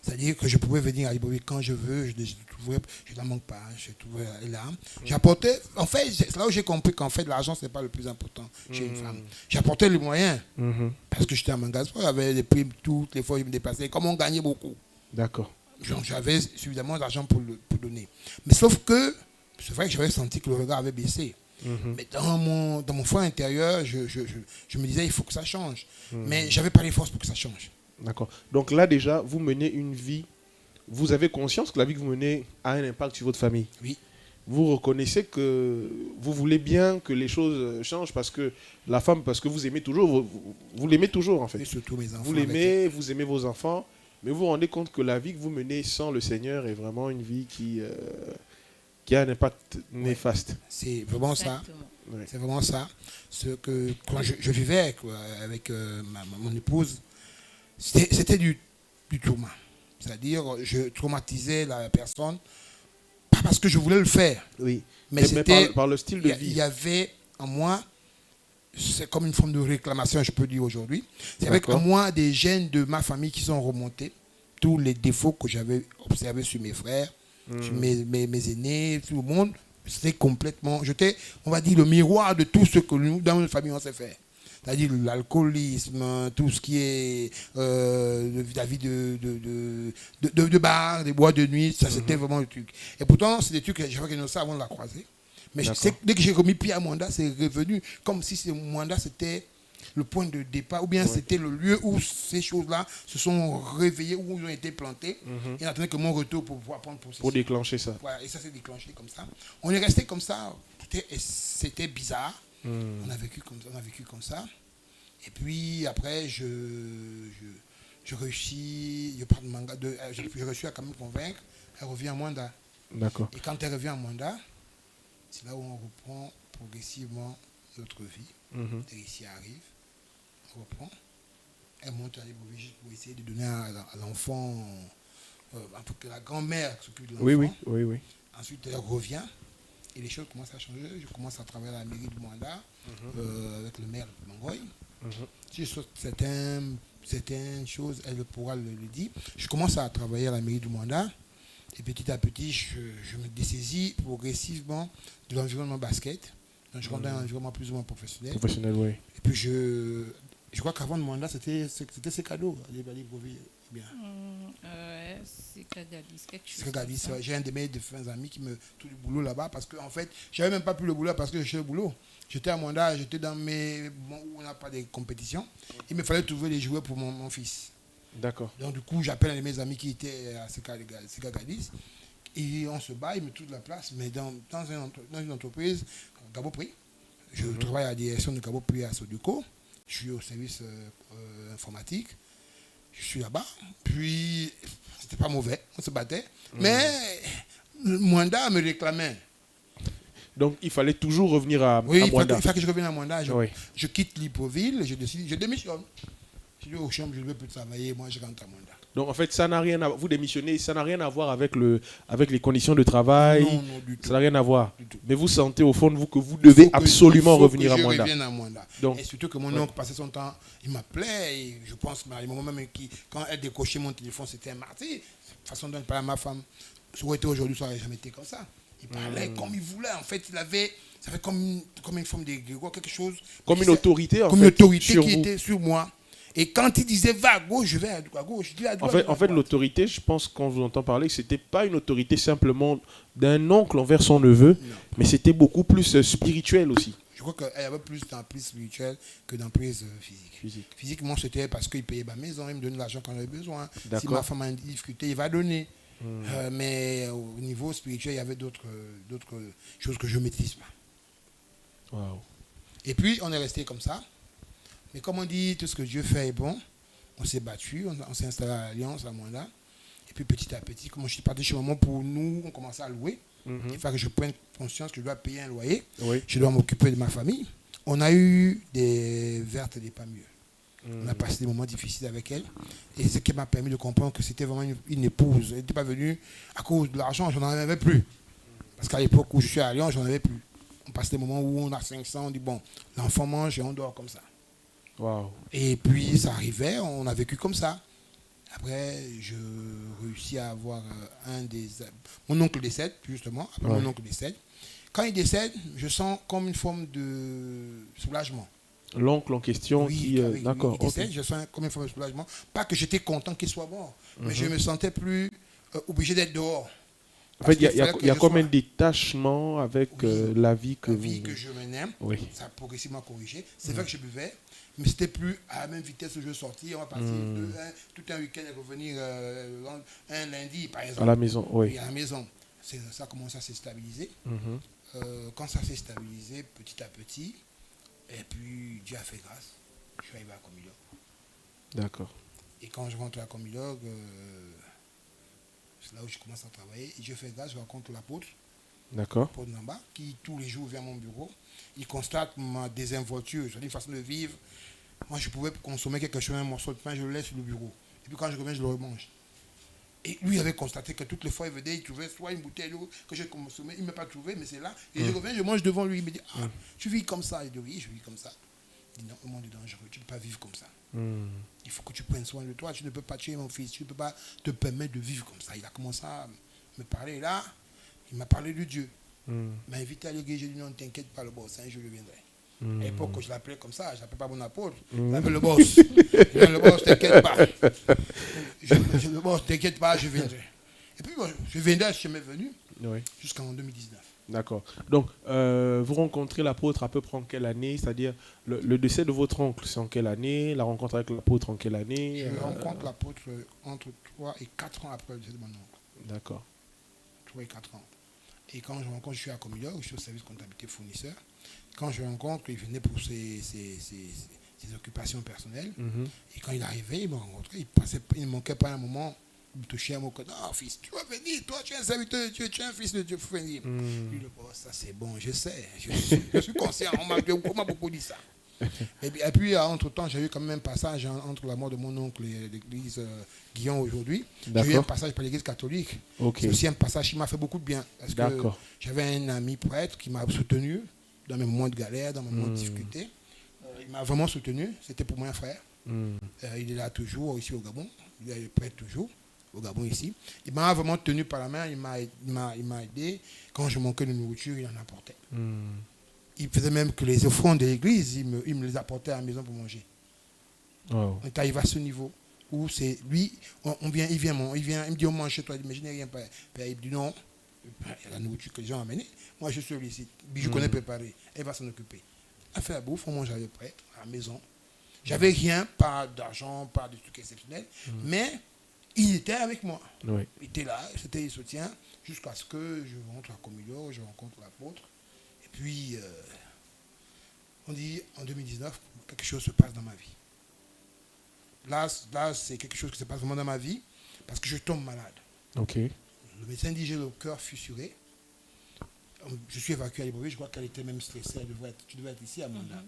C'est-à-dire que je pouvais venir à Libreville quand je veux, je n'en manque pas, je trouvais là. J'apportais, en fait, c'est là où j'ai compris qu'en fait, l'argent, ce n'est pas le plus important chez une femme. J'apportais les moyens, parce que j'étais à magasin, j'avais des primes toutes les fois, je me déplaçais, comme on gagnait beaucoup. D'accord. Donc, j'avais suffisamment d'argent pour donner. Mais sauf que, c'est vrai que j'avais senti que le regard avait baissé. Mais dans mon fond intérieur, je me disais, il faut que ça change. Mais je n'avais pas les forces pour que ça change. D'accord. Donc là, déjà, vous menez une vie. Vous avez conscience que la vie que vous menez a un impact sur votre famille. Oui. Vous reconnaissez que vous voulez bien que les choses changent parce que la femme, parce que vous aimez toujours, vous l'aimez toujours en fait. Et surtout mes enfants. Vous l'aimez, vous aimez vos enfants, mais vous vous rendez compte que la vie que vous menez sans le Seigneur est vraiment une vie qui a un impact néfaste. C'est vraiment ça. Ouais. C'est vraiment ça. Ce que, quand je vivais avec mon épouse, c'était du trauma. C'est-à-dire, je traumatisais la personne, pas parce que je voulais le faire, Oui. mais c'était par le style de vie. Il y avait en moi, c'est comme une forme de réclamation, je peux dire aujourd'hui. C'est avec en moi des gènes de ma famille qui sont remontés, tous les défauts que j'avais observés sur mes frères, sur mes aînés, tout le monde. C'était complètement, j'étais, on va dire, le miroir de tout ce que nous, dans notre famille, on sait faire. C'est-à-dire l'alcoolisme, tout ce qui est la vie de bar, des boîtes de nuit, ça c'était vraiment le truc. Et pourtant, c'est des trucs que j'avais connu ça avant de la croiser. Mais dès que j'ai remis pied à Mwanda, c'est revenu comme si Mwanda c'était le point de départ, ou bien c'était le lieu où ces choses-là se sont réveillées, où ils ont été plantées. Et n'attendait que mon retour pour pouvoir prendre possession. Pour déclencher ça. Voilà, et ça s'est déclenché comme ça. On est resté comme ça, c'était bizarre. On a vécu comme ça. Et puis après, je réussis, je réussis à quand même convaincre. Elle revient à Mwanda. D'accord. Et quand elle revient à Mwanda, c'est là où on reprend progressivement notre vie. Et ici arrive, on reprend. Elle monte à Libreville pour essayer de donner à l'enfant, en tout cas la grand-mère qui s'occupe de l'enfant. Oui. Ensuite, elle revient. Et les choses commencent à changer. Je commence à travailler à la mairie de Mwanda, avec le maire de Mangoy. Si je saute certaines choses, elle pourra le dire. Je commence à travailler à la mairie de Mwanda. Et petit à petit, je me dessaisis progressivement de l'environnement basket. Donc, je rentre dans un environnement plus ou moins professionnel. Professionnel, oui. Et puis, je crois qu'avant de Mwanda, c'était ces cadeaux. Bien. C'est Kagadis, quelque chose. C'est Kagadis, j'ai un de mes défunts amis qui me tout le boulot là-bas parce qu'en fait, je n'avais même pas pu le boulot parce que je cherchais le boulot. J'étais à Mwanda, j'étais dans mes où on n'a pas de compétition. Il me fallait trouver des joueurs pour mon fils. D'accord. Donc du coup, j'appelle un de mes amis qui était à Kagadis et on se bat, il me trouve la place. Mais dans une entreprise, Gabo Prix, je travaille à la direction de Gabo Prix à Soduco. Je suis au service informatique. Je suis là-bas, puis c'était pas mauvais, on se battait, mais Mwanda me réclamait. Donc il fallait toujours revenir à Oui, Mwanda. il fallait que je revienne à Mwanda. Je quitte Libreville, je démissionne. Je dis au chambre, je ne veux plus travailler, moi je rentre à Mwanda. Donc en fait, ça n'a rien à vous démissionnez, ça n'a rien à voir avec les conditions de travail. Non, du tout. Ça n'a rien à voir. Mais vous sentez au fond de vous que vous devez absolument revenir à Mwanda. Je revienne à Mwanda. Donc, et surtout que mon oncle passait son temps, il m'appelait, et je pense qu'à un moment même quand elle décrochait mon téléphone, c'était un martyr. Façon dont il parlait à ma femme. Ça aurait été aujourd'hui, ça n'aurait jamais été comme ça. Il parlait comme il voulait. En fait, ça fait comme une forme de quelque chose. Comme une autorité, en fait. Comme une autorité qui était sur moi. Et quand il disait va à gauche, je vais à gauche. Je dis à droite. En fait, l'autorité, je pense qu'on vous entend parler, c'était pas une autorité simplement d'un oncle envers son neveu, mais c'était beaucoup plus spirituel aussi. Je crois qu'il y avait plus d'emprise spirituelle que d'emprise physique. Physiquement, c'était parce qu'il payait ma maison, il me donnait l'argent quand j'avais besoin. Si ma femme a une difficulté, il va donner. Mais au niveau spirituel, il y avait d'autres choses que je ne maîtrise pas. Wow. Et puis, on est resté comme ça. Mais comme on dit, tout ce que Dieu fait est bon. On s'est battu, on s'est installé à l'Alliance, à Mwanda. Et puis petit à petit, comme je suis parti chez maman pour nous, on commençait à louer. Il fallait que je prenne conscience que je dois payer un loyer. Oui. Je dois m'occuper de ma famille. On a eu des vertes et des pas mieux. On a passé des moments difficiles avec elle. Et ce qui m'a permis de comprendre que c'était vraiment une épouse. Elle n'était pas venue à cause de l'argent, je n'en avais plus. Parce qu'à l'époque où je suis à Lyon, je n'en avais plus. On passe des moments où on a 500, on dit bon, l'enfant mange et on dort comme ça. Wow. Et puis ça arrivait, on a vécu comme ça. Après, je réussis à avoir mon oncle décède, justement. Après, mon oncle décède. Quand il décède, je sens comme une forme de soulagement. L'oncle en question d'accord. Il décède, je sens comme une forme de soulagement. Pas que j'étais content qu'il soit mort, mais je me sentais plus obligé d'être dehors. En fait, il y a comme un détachement avec la vie que je menais. Oui. Ça a progressivement corrigé. C'est vrai que je buvais, mais c'était plus à la même vitesse où je sortais. On va passer tout un week-end et revenir un lundi, par exemple. À la maison, oui. À la maison. Ça a commencé à se stabiliser. Quand ça s'est stabilisé petit à petit, et puis Dieu a fait grâce, je suis arrivé à Comilog. D'accord. Et quand je rentre à Comilog, c'est là où je commence à travailler. Et Dieu fait grâce, je rencontre l'apôtre. D'accord. L'apôtre Namba, qui tous les jours vient à mon bureau. Il constate ma désinvolture, c'est-à-dire une façon de vivre. Moi, je pouvais consommer quelque chose, un morceau de pain, je le laisse sur le bureau. Et puis quand je reviens, je le remange. Et lui avait constaté que toutes les fois, il venait, il trouvait soit une bouteille d'eau que j'ai consommée, il ne m'a pas trouvé, mais c'est là. Et je reviens, je mange devant lui. Il me dit, tu vis comme ça? Il dit, oui, je vis comme ça. Il dit, non, le monde est dangereux, tu ne peux pas vivre comme ça. Il faut que tu prennes soin de toi, tu ne peux pas tuer mon fils, tu ne peux pas te permettre de vivre comme ça. Il a commencé à me parler là, il m'a parlé de Dieu. Il m'a invité à l'église, j'ai dit, non, t'inquiète pas, le boss, un jour je viendrai. À l'époque, je l'appelais comme ça, je ne l'appelais pas mon apôtre, je l'appelais le boss. Le boss, t'inquiète pas. Le boss, t'inquiète pas, je viendrai. Et puis, je viendrai, je suis venu jusqu'en 2019. D'accord. Donc, vous rencontrez l'apôtre à peu près en quelle année? C'est-à-dire, le décès de votre oncle, c'est en quelle année? La rencontre avec l'apôtre, en quelle année? Je rencontre l'apôtre entre 3 et 4 ans après le décès de mon oncle. D'accord. 3 et 4 ans. Et quand je rencontre, je suis à Comilog, je suis au service comptabilité fournisseur. Quand je rencontre, il venait pour ses occupations personnelles. Et quand il arrivait, il me rencontrait, il ne manquait pas un moment. Il me touchait à mon côté. Non, fils, tu vas venir, toi, tu es un serviteur de Dieu, tu es un fils de Dieu, il faut venir. Lui, le boss, ça c'est bon, je sais, je suis conscient, on m'a beaucoup dit ça. Et puis, entre-temps, j'ai eu quand même un passage entre la mort de mon oncle et l'église Guillaume aujourd'hui. J'ai eu un passage par l'église catholique. C'est aussi un passage qui m'a fait beaucoup de bien. Parce que j'avais un ami prêtre qui m'a soutenu dans mes moments de galère, dans mes moments de difficulté. Il m'a vraiment soutenu, c'était pour moi un frère. Il est là toujours, ici au Gabon. Il est prêtre toujours. Au Gabon ici. Il m'a vraiment tenu par la main, il m'a aidé. Quand je manquais de nourriture, il en apportait. Il faisait même que les offrandes de l'église, il me les apportait à la maison pour manger. On est arrivé à ce niveau où c'est lui, il me dit on mange chez toi, mais je n'ai rien payé. Il me dit non, il y a la nourriture que les gens ont amenée. Moi je suis ici, je connais préparer, elle va s'en occuper. Elle a fait la bouffe, on mange avec prêtre à la maison. J'avais rien, pas d'argent, pas de trucs exceptionnels, mais il était avec moi. Il était là, c'était le soutien, jusqu'à ce que je rentre à Comilog, je rencontre l'apôtre. Et puis, on dit, en 2019, quelque chose se passe dans ma vie. Là, c'est quelque chose qui se passe vraiment dans ma vie, parce que je tombe malade. Le médecin dit, j'ai le cœur fissuré. Je suis évacué à Libreville, je crois qu'elle était même stressée, tu devais être ici, Amanda.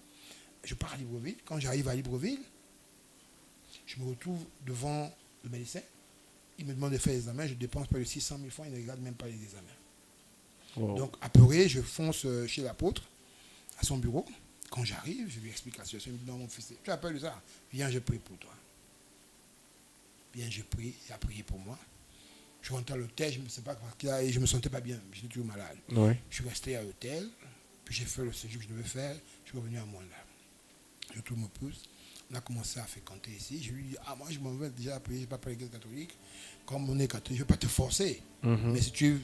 Je pars à Libreville. Quand j'arrive à Libreville, je me retrouve devant le médecin. Il me demande de faire les examens, je dépense pas de 600 000 francs, il ne regarde même pas les examens. Donc, apeuré, je fonce chez l'apôtre, à son bureau. Quand j'arrive, je lui explique la situation. Il me dit, non, mon fils, tu as peur de ça? Viens, je prie pour toi. Viens, je prie, il a prié pour moi. Je rentre à l'hôtel, je ne sais pas, je me sentais pas bien, j'étais toujours malade. Je suis resté à l'hôtel, puis j'ai fait le séjour que je devais faire, je suis revenu à moi là. Je trouve mon pouce. On a commencé à fréquenter ici. Je lui dis, moi je m'en vais déjà prier, je ne vais pas pour l'église catholique. Comme on est catholique, je ne vais pas te forcer. Mais si tu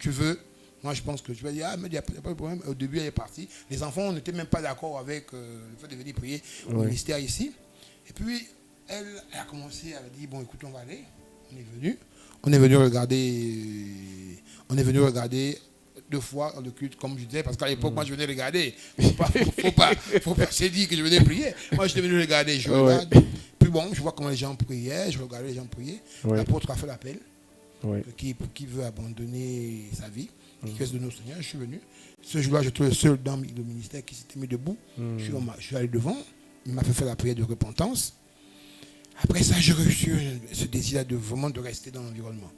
veux, moi je pense que tu vas dire, mais il n'y a pas de problème. Au début, elle est partie. Les enfants n'étaient même pas d'accord avec le fait de venir prier au ministère ici. Et puis, elle a commencé, elle a dit, bon écoute, on va aller. On est venu regarder 2 fois le culte, comme je disais, parce qu'à l'époque, moi, je venais regarder. Faut pas se dire que je venais prier. Moi, je suis venu regarder, je regarde. Puis bon, je vois comment les gens priaient, je regardais les gens prier. L'apôtre a fait l'appel, qui veut abandonner sa vie, qui veut se donner au Seigneur. Je suis venu. Ce jour-là, j'étais le seul dans le ministère qui s'était mis debout. Je suis allé devant, il m'a fait faire la prière de repentance. Après ça, j'ai reçu ce désir de vraiment de rester dans l'environnement.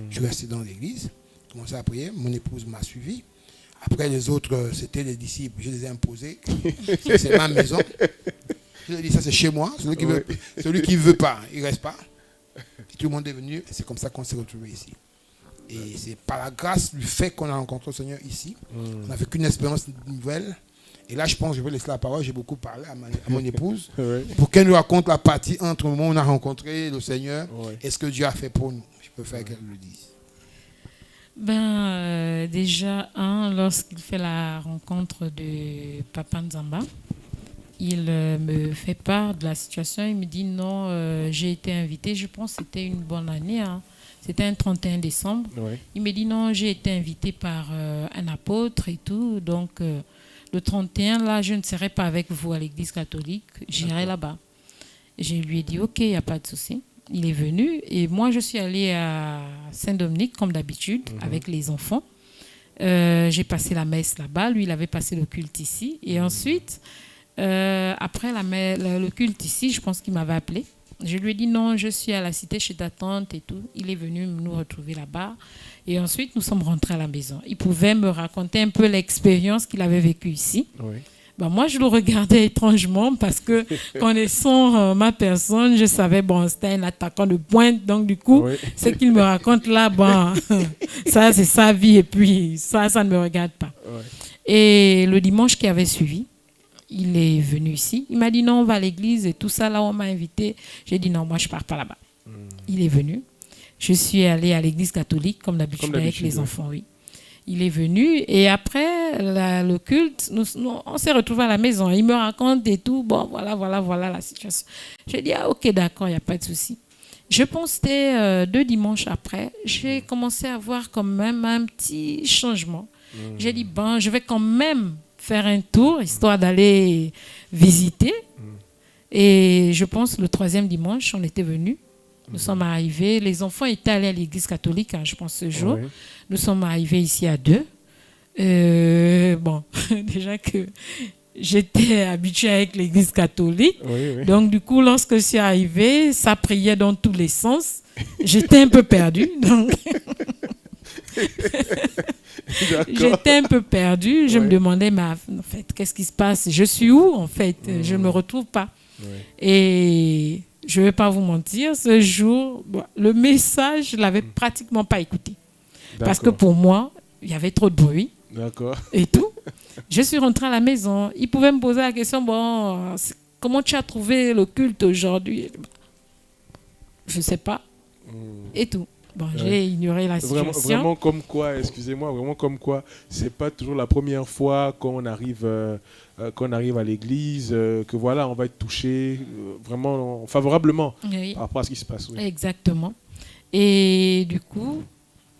Je suis resté dans l'église. Commencé à prier, mon épouse m'a suivi. Après les autres, c'était les disciples, je les ai imposés. C'est ma maison. Je lui ai dit, ça c'est chez moi. Celui qui ne veut pas, il ne reste pas. Et tout le monde est venu, et c'est comme ça qu'on s'est retrouvés ici. Et c'est par la grâce du fait qu'on a rencontré le Seigneur ici. On a vécu une expérience nouvelle. Et là, je pense que je vais laisser la parole. J'ai beaucoup parlé à mon épouse pour qu'elle nous raconte la partie entre le moment où on a rencontré le Seigneur et ce que Dieu a fait pour nous. Je peux faire qu'elle le dise. Déjà, lorsqu'il fait la rencontre de Papa Nzamba, il me fait part de la situation. Il me dit non, j'ai été invité. Je pense que c'était une bonne année. C'était un 31 décembre. Ouais. Il me dit non, j'ai été invité par un apôtre et tout. Donc, le 31, là, je ne serai pas avec vous à l'église catholique. J'irai là-bas. Je lui ai dit ok, il n'y a pas de souci. Il est venu et moi, je suis allée à Saint-Dominique comme d'habitude avec les enfants. J'ai passé la messe là-bas. Lui, il avait passé le culte ici. Et ensuite, après le culte ici, je pense qu'il m'avait appelé. Je lui ai dit non, je suis à la cité chez ta tante et tout. Il est venu nous retrouver là-bas. Et ensuite, nous sommes rentrés à la maison. Il pouvait me raconter un peu l'expérience qu'il avait vécue ici. Oui. Moi, je le regardais étrangement parce que connaissant ma personne, je savais, c'était un attaquant de pointe. Donc, du coup, ce qu'il me raconte là, ça, c'est sa vie. Et puis, ça ne me regarde pas. Oui. Et le dimanche qui avait suivi, il est venu ici. Il m'a dit non, on va à l'église et tout ça. Là, on m'a invité. J'ai dit non, moi, je ne pars pas là-bas. Il est venu. Je suis allée à l'église catholique, comme d'habitude avec les enfants, oui. Il est venu et après le culte, on s'est retrouvés à la maison. Il me raconte et tout. Bon, voilà la situation. J'ai dit, ok, d'accord, il n'y a pas de souci. Je pense que c'était 2 dimanches après, j'ai commencé à voir quand même un petit changement. J'ai dit, je vais quand même faire un tour, histoire d'aller visiter. Et je pense le 3e dimanche, on était venus. Nous sommes arrivés, les enfants étaient allés à l'église catholique, je pense, ce jour. Oui. Nous sommes arrivés ici à 2. Déjà que j'étais habituée avec l'église catholique. Oui. Donc, du coup, lorsque je suis arrivée, ça priait dans tous les sens. J'étais un peu perdue. Donc... J'étais un peu perdue. Je me demandais, mais en fait, qu'est-ce qui se passe? Je suis où, en fait? Je ne me retrouve pas. Et... je ne vais pas vous mentir, ce jour, le message, je ne l'avais pratiquement pas écouté. Parce que pour moi, il y avait trop de bruit. D'accord. Et tout. Je suis rentrée à la maison. Il pouvait me poser la question, comment tu as trouvé le culte aujourd'hui? Je ne sais pas. Et tout. J'ai ignoré la situation. Vraiment comme quoi, excusez-moi, vraiment comme quoi, c'est pas toujours la première fois qu'on arrive à l'église, que voilà, on va être touché vraiment favorablement par rapport à ce qui se passe. Oui. Exactement. Et du coup,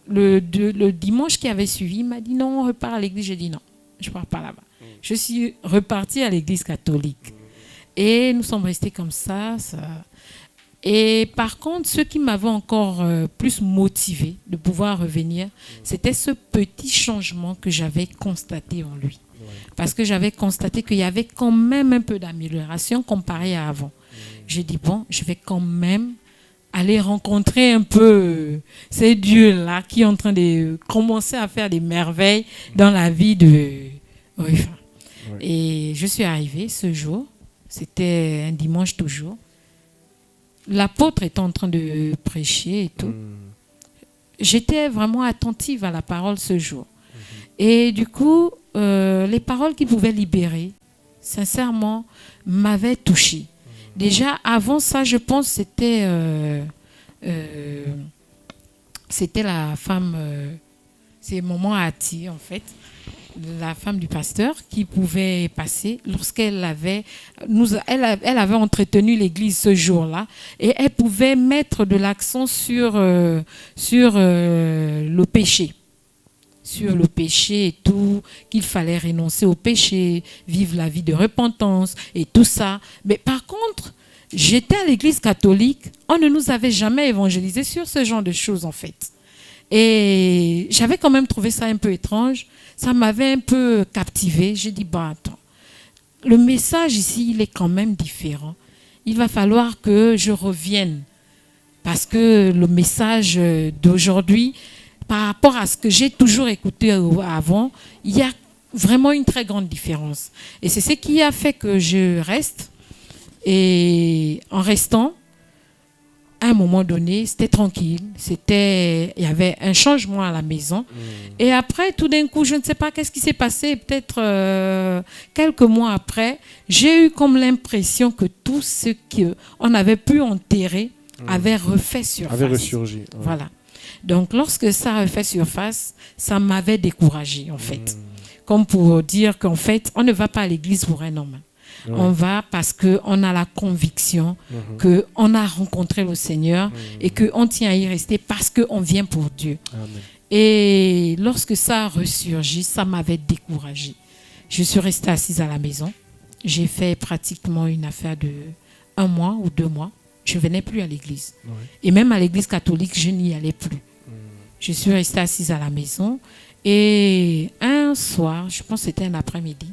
le dimanche qui avait suivi, il m'a dit non, on repart à l'église. J'ai dit non, je ne pars pas là-bas. Je suis repartie à l'église catholique. Et nous sommes restés comme ça. Et par contre, ce qui m'avait encore plus motivé de pouvoir revenir, c'était ce petit changement que j'avais constaté en lui. Parce que j'avais constaté qu'il y avait quand même un peu d'amélioration comparé à avant. J'ai dit, je vais quand même aller rencontrer un peu ces dieux-là qui sont en train de commencer à faire des merveilles dans la vie de Rufa. Et je suis arrivée ce jour, c'était un dimanche toujours. L'apôtre était en train de prêcher et tout. J'étais vraiment attentive à la parole ce jour. Et du coup, les paroles qu'il pouvait libérer, sincèrement, m'avaient touchée. Déjà, avant ça, je pense que c'était la femme, c'est Maman Ati, en fait, la femme du pasteur, qui pouvait passer lorsqu'elle avait entretenu l'église ce jour-là, et elle pouvait mettre de l'accent sur le péché. Sur le péché et tout, qu'il fallait renoncer au péché, vivre la vie de repentance et tout ça. Mais par contre, j'étais à l'église catholique, on ne nous avait jamais évangélisé sur ce genre de choses en fait. Et j'avais quand même trouvé ça un peu étrange, ça m'avait un peu captivée. J'ai dit, attends, le message ici, il est quand même différent. Il va falloir que je revienne parce que le message d'aujourd'hui, par rapport à ce que j'ai toujours écouté avant, il y a vraiment une très grande différence. Et c'est ce qui a fait que je reste. Et en restant, à un moment donné, c'était tranquille. Il y avait un changement à la maison. Et après, tout d'un coup, je ne sais pas qu'est-ce qui s'est passé. Peut-être quelques mois après, j'ai eu comme l'impression que tout ce qu'on avait pu enterrer avait refait surface. Avait ressurgi. Ouais. Voilà. Donc, lorsque ça a refait surface, ça m'avait découragée, en fait. Comme pour dire qu'en fait, on ne va pas à l'église pour un homme. Ouais. On va parce qu'on a la conviction qu'on a rencontré le Seigneur et qu'on tient à y rester parce qu'on vient pour Dieu. Amen. Et lorsque ça a ressurgi, ça m'avait découragée. Je suis restée assise à la maison. J'ai fait pratiquement une affaire de 1 mois ou 2 mois. Je ne venais plus à l'église. Ouais. Et même à l'église catholique, je n'y allais plus. Je suis restée assise à la maison. Et un soir, je pense que c'était un après-midi,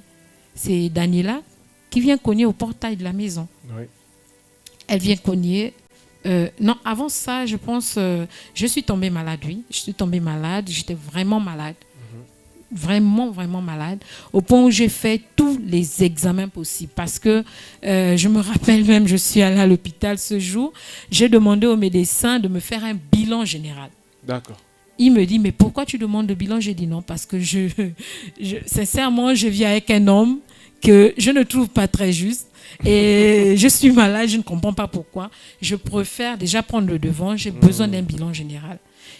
c'est Daniela qui vient cogner au portail de la maison. Oui. Elle vient cogner. Non, avant ça, je pense, je suis tombée malade, oui. Je suis tombée malade, j'étais vraiment malade. Vraiment, vraiment malade. Au point où j'ai fait tous les examens possibles. Parce que je me rappelle même, je suis allée à l'hôpital ce jour. J'ai demandé au médecin de me faire un bilan général. D'accord. Il me dit, mais pourquoi tu demandes le bilan? J'ai dit non, parce que sincèrement, je vis avec un homme que je ne trouve pas très juste et je suis malade, je ne comprends pas pourquoi. Je préfère déjà prendre le devant, j'ai besoin d'un bilan général.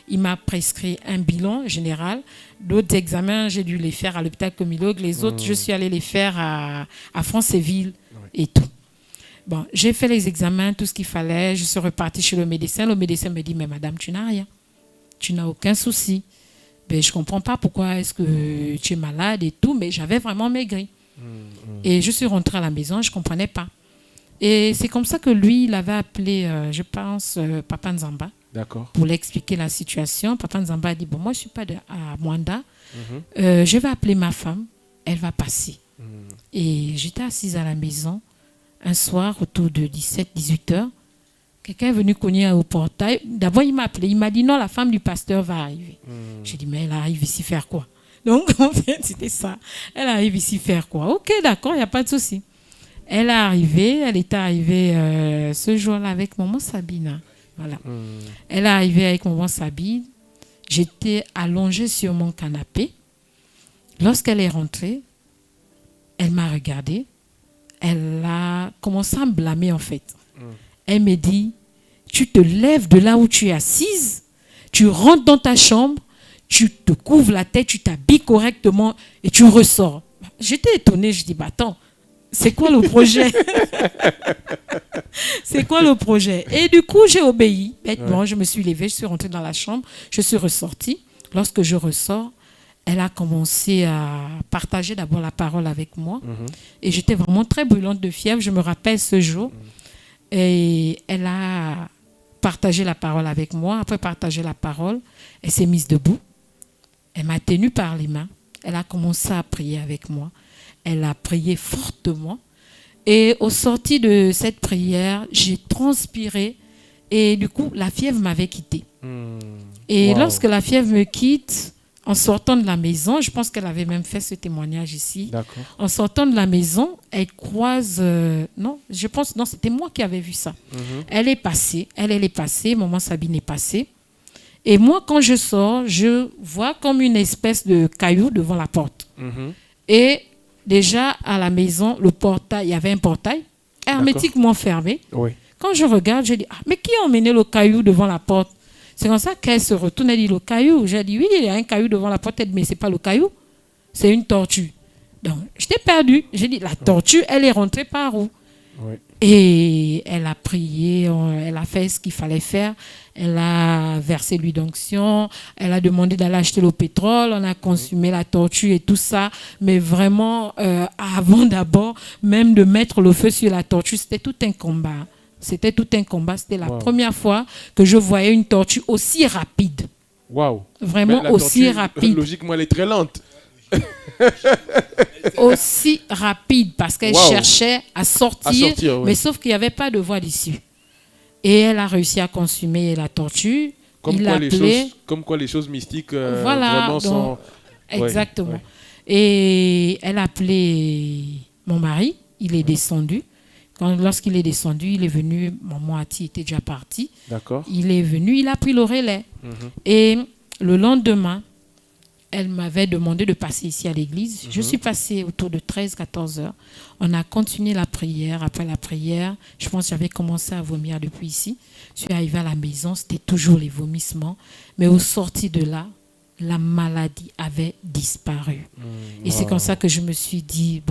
Il m'a prescrit un bilan général. D'autres examens, j'ai dû les faire à l'hôpital Comilogue. Les autres, je suis allée les faire à Franceville et tout. Bon, j'ai fait les examens, tout ce qu'il fallait. Je suis repartie chez le médecin. Le médecin me dit, mais madame, tu n'as rien. Tu n'as aucun souci. Ben, je ne comprends pas pourquoi est-ce que tu es malade et tout, mais j'avais vraiment maigri. Et je suis rentrée à la maison, je ne comprenais pas. Et c'est comme ça que lui, il avait appelé, je pense, Papa Nzamba. D'accord. Pour lui expliquer la situation. Papa Nzamba a dit, bon, moi, je ne suis pas à Mwanda. Je vais appeler ma femme, elle va passer. Et j'étais assise à la maison un soir autour de 17-18 heures. Quelqu'un est venu cogner au portail. D'abord, il m'a appelé. Il m'a dit, non, la femme du pasteur va arriver. J'ai dit, mais elle arrive ici faire quoi? Donc, en fait, c'était ça. Elle arrive ici faire quoi? Ok, d'accord, il n'y a pas de souci. Elle est arrivée, elle était arrivée ce jour-là avec maman Sabine. Voilà. Elle est arrivée avec maman Sabine. J'étais allongée sur mon canapé. Lorsqu'elle est rentrée, elle m'a regardée. Elle a commencé à me blâmer, en fait. Elle me dit, tu te lèves de là où tu es assise, tu rentres dans ta chambre, tu te couvres la tête, tu t'habilles correctement et tu ressors. J'étais étonnée, je dis, bah attends, c'est quoi le projet? C'est quoi le projet? Et du coup, j'ai obéi. Bêtement, je me suis levée, je suis rentrée dans la chambre, je suis ressortie. Lorsque je ressors, elle a commencé à partager d'abord la parole avec moi. Et j'étais vraiment très brûlante de fièvre, je me rappelle ce jour. Et elle a partagé la parole avec moi. Après partager la parole, elle s'est mise debout. Elle m'a tenue par les mains. Elle a commencé à prier avec moi. Elle a prié fortement. Et au sorti de cette prière, j'ai transpiré. Et du coup, la fièvre m'avait quittée. Et lorsque la fièvre me quitte, en sortant de la maison, je pense qu'elle avait même fait ce témoignage ici. D'accord. En sortant de la maison, elle croise... non, c'était moi qui avais vu ça. Elle est passée, maman Sabine est passée. Et moi, quand je sors, je vois comme une espèce de caillou devant la porte. Et déjà, à la maison, le portail, il y avait un portail hermétiquement fermé. Oui. Quand je regarde, je dis, mais qui a emmené le caillou devant la porte? C'est comme ça qu'elle se retourne et dit, le caillou. J'ai dit, oui, il y a un caillou devant la porte, mais ce n'est pas le caillou, c'est une tortue. Donc, j'étais perdue. J'ai dit, la tortue, elle est rentrée par où? Oui. Et elle a prié, elle a fait ce qu'il fallait faire. Elle a versé l'huile d'onction, elle a demandé d'aller acheter le pétrole, on a consumé la tortue et tout ça. Mais vraiment, avant d'abord, même de mettre le feu sur la tortue, c'était tout un combat. C'était tout un combat. C'était la première fois que je voyais une tortue aussi rapide. Waouh! Vraiment aussi rapide. Logiquement, elle est très lente. Aussi rapide parce qu'elle cherchait à sortir mais sauf qu'il n'y avait pas de voie d'issue. Et elle a réussi à consumer la tortue. Comme quoi les choses mystiques vraiment sont... Exactement. Et elle a appelé mon mari. Il est descendu. Lorsqu'il est descendu, il est venu, maman Ati était déjà partie. D'accord. Il est venu, il a pris le relais. Et le lendemain, elle m'avait demandé de passer ici à l'église. Je suis passée autour de 13-14 heures. On a continué la prière. Après la prière, je pense que j'avais commencé à vomir depuis ici. Je suis arrivée à la maison, c'était toujours les vomissements. Mais au sorti de là, la maladie avait disparu. Et c'est comme ça que je me suis dit,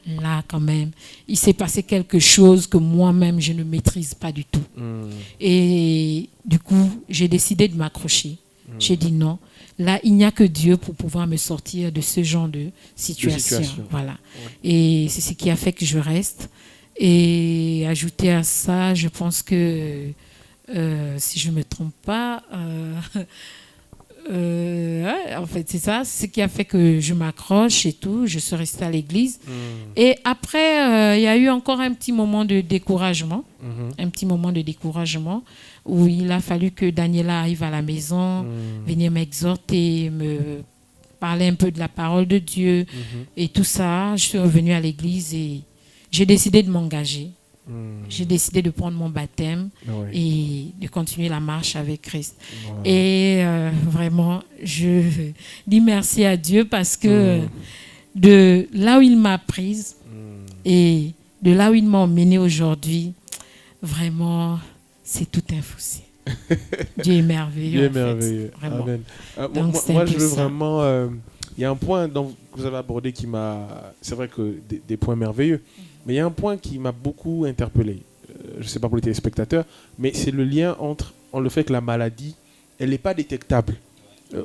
là quand même, il s'est passé quelque chose que moi-même, je ne maîtrise pas du tout. Et du coup, j'ai décidé de m'accrocher. J'ai dit non. Là, il n'y a que Dieu pour pouvoir me sortir de ce genre de situation. Voilà. Ouais. Et c'est ce qui a fait que je reste. Et ajouter à ça, je pense que, si je ne me trompe pas, en fait, c'est ça, c'est ce qui a fait que je m'accroche et tout. Je suis restée à l'église. Et après, il y a eu encore un petit moment de découragement. Un petit moment de découragement où il a fallu que Daniela arrive à la maison, venir m'exhorter, me parler un peu de la parole de Dieu et tout ça. Je suis revenue à l'église et j'ai décidé de m'engager. J'ai décidé de prendre mon baptême et de continuer la marche avec Christ. Et vraiment, je dis merci à Dieu parce que de là où il m'a prise et de là où il m'a emmenée aujourd'hui, vraiment, c'est tout un fossé. Dieu est merveilleux. Dieu est merveilleux. Vraiment. Amen. Moi, je veux vraiment... Il y a un point que vous avez abordé qui m'a... C'est vrai que des points merveilleux. Mais il y a un point qui m'a beaucoup interpellé. Je ne sais pas pour les téléspectateurs, mais c'est le lien entre le fait que la maladie, elle n'est pas détectable.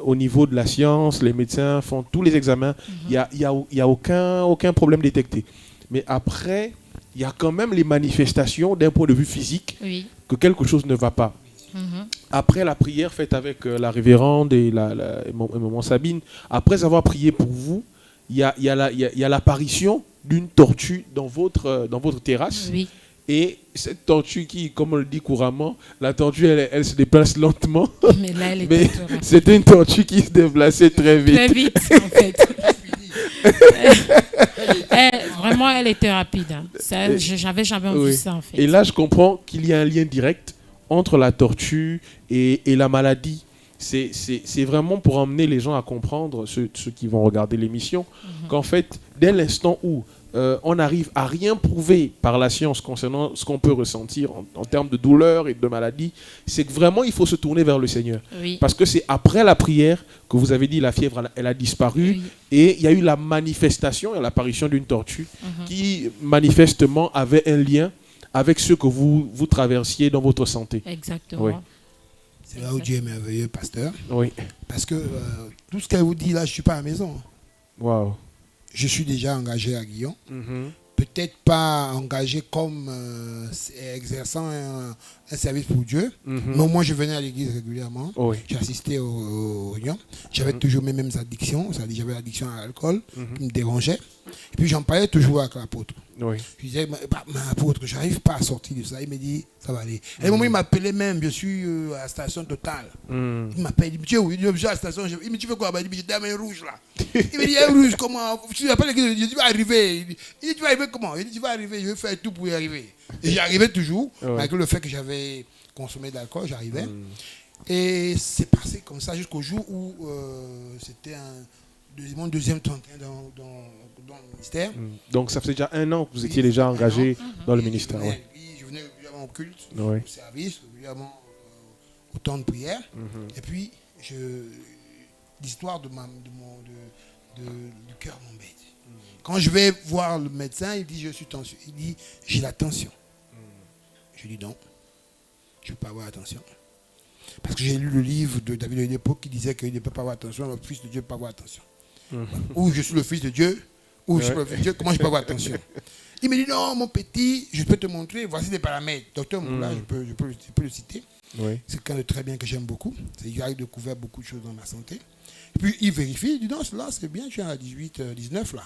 Au niveau de la science, les médecins font tous les examens. Il n'y a aucun problème détecté. Mais après, il y a quand même les manifestations d'un point de vue physique que quelque chose ne va pas. Après la prière faite avec la révérende et maman Sabine, après avoir prié pour vous, il y a l'apparition d'une tortue dans votre terrasse. Et cette tortue qui, comme on le dit couramment, la tortue, elle se déplace lentement. Mais là, c'était une tortue qui se déplaçait très vite. Très vite, en fait. Vraiment, elle était rapide. Hein. J'avais jamais vu ça, en fait. Et là, je comprends qu'il y a un lien direct entre la tortue et la maladie. C'est vraiment pour emmener les gens à comprendre, ceux qui vont regarder l'émission, qu'en fait, dès l'instant où on arrive à rien prouver par la science concernant ce qu'on peut ressentir en termes de douleur et de maladie, c'est que vraiment il faut se tourner vers le Seigneur. Parce que c'est après la prière que vous avez dit la fièvre elle a disparu et il y a eu la manifestation et l'apparition d'une tortue qui manifestement avait un lien avec ce que vous traversiez dans votre santé. Exactement. C'est là où Dieu est merveilleux, pasteur. Oui. Parce que tout ce qu'elle vous dit là, je ne suis pas à la maison. Waouh. Je suis déjà engagé à Guillon. Peut-être pas engagé comme exerçant un service pour Dieu. Mais au moins, je venais à l'église régulièrement. J'assistais aux réunions. J'avais toujours mes mêmes addictions. C'est-à-dire, j'avais l'addiction à l'alcool qui me dérangeait. Et puis, j'en parlais toujours avec l'apôtre. Je disais, mais apôtre, je n'arrive pas à sortir de ça. Il me dit, ça va aller. À un moment, il m'appelait même, je suis à la station Total. Il m'appelle, il me dit, oui, je suis à la station. Il me dit, tu fais quoi? Il me dit, j'étais à main rouge là. Il me dit, un rouge, comment? Je l'appelle, il dit, tu vas arriver. Il dit, tu vas arriver comment? Il dit, tu vas arriver, je vais faire tout pour y arriver. Et j'y arrivais toujours, malgré le fait que j'avais consommé de l'alcool, j'arrivais. Et c'est passé comme ça jusqu'au jour où c'était mon deuxième 31 dans le ministère. Donc ça faisait déjà 1 an que vous étiez déjà engagé dans le ministère. Je venais régulièrement au culte, au service, régulièrement au temps de prière. Et puis, l'histoire du cœur m'embête. Quand je vais voir le médecin, il dit je suis tension. Il dit j'ai la tension. Je dis non, je ne peux pas avoir la tension. Parce que j'ai lu le livre de David de l'époque qui disait qu'il ne peut pas avoir attention, le fils de Dieu ne peut pas avoir attention. Ou je suis le fils de Dieu, ou je suis le fils de Dieu, comment je peux avoir attention? Il me dit non, mon petit, je peux te montrer, voici des paramètres. Docteur Moula, je peux le citer. C'est quelqu'un de très bien que j'aime beaucoup. Il a découvert beaucoup de choses dans ma santé. Et puis il vérifie, il dit non, là c'est bien, tu es à 18, 19 là.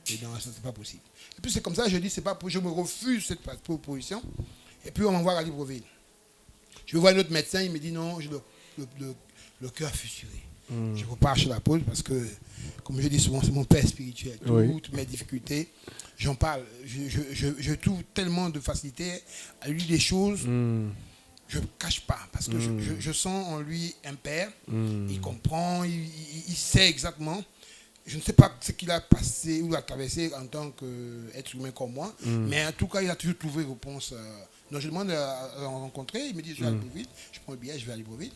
Et non, ça c'est pas possible. Et puis c'est comme ça, je dis, c'est pas pour, je me refuse cette proposition. Et puis on m'envoie à Libreville. Je vais voir un autre médecin, il me dit non, le cœur fissuré. Je repars chez la pause parce que, comme je dis souvent, c'est mon père spirituel. Toutes mes difficultés, j'en parle. Je trouve tellement de facilité à lui dire des choses. Je ne cache pas parce que je sens en lui un père. Il comprend, il sait exactement. Je ne sais pas ce qu'il a passé ou a traversé en tant qu'être humain comme moi, mais en tout cas, il a toujours trouvé réponse. Donc je demande à rencontrer, il me dit je vais à Libreville, je prends le billet, je vais à Libreville.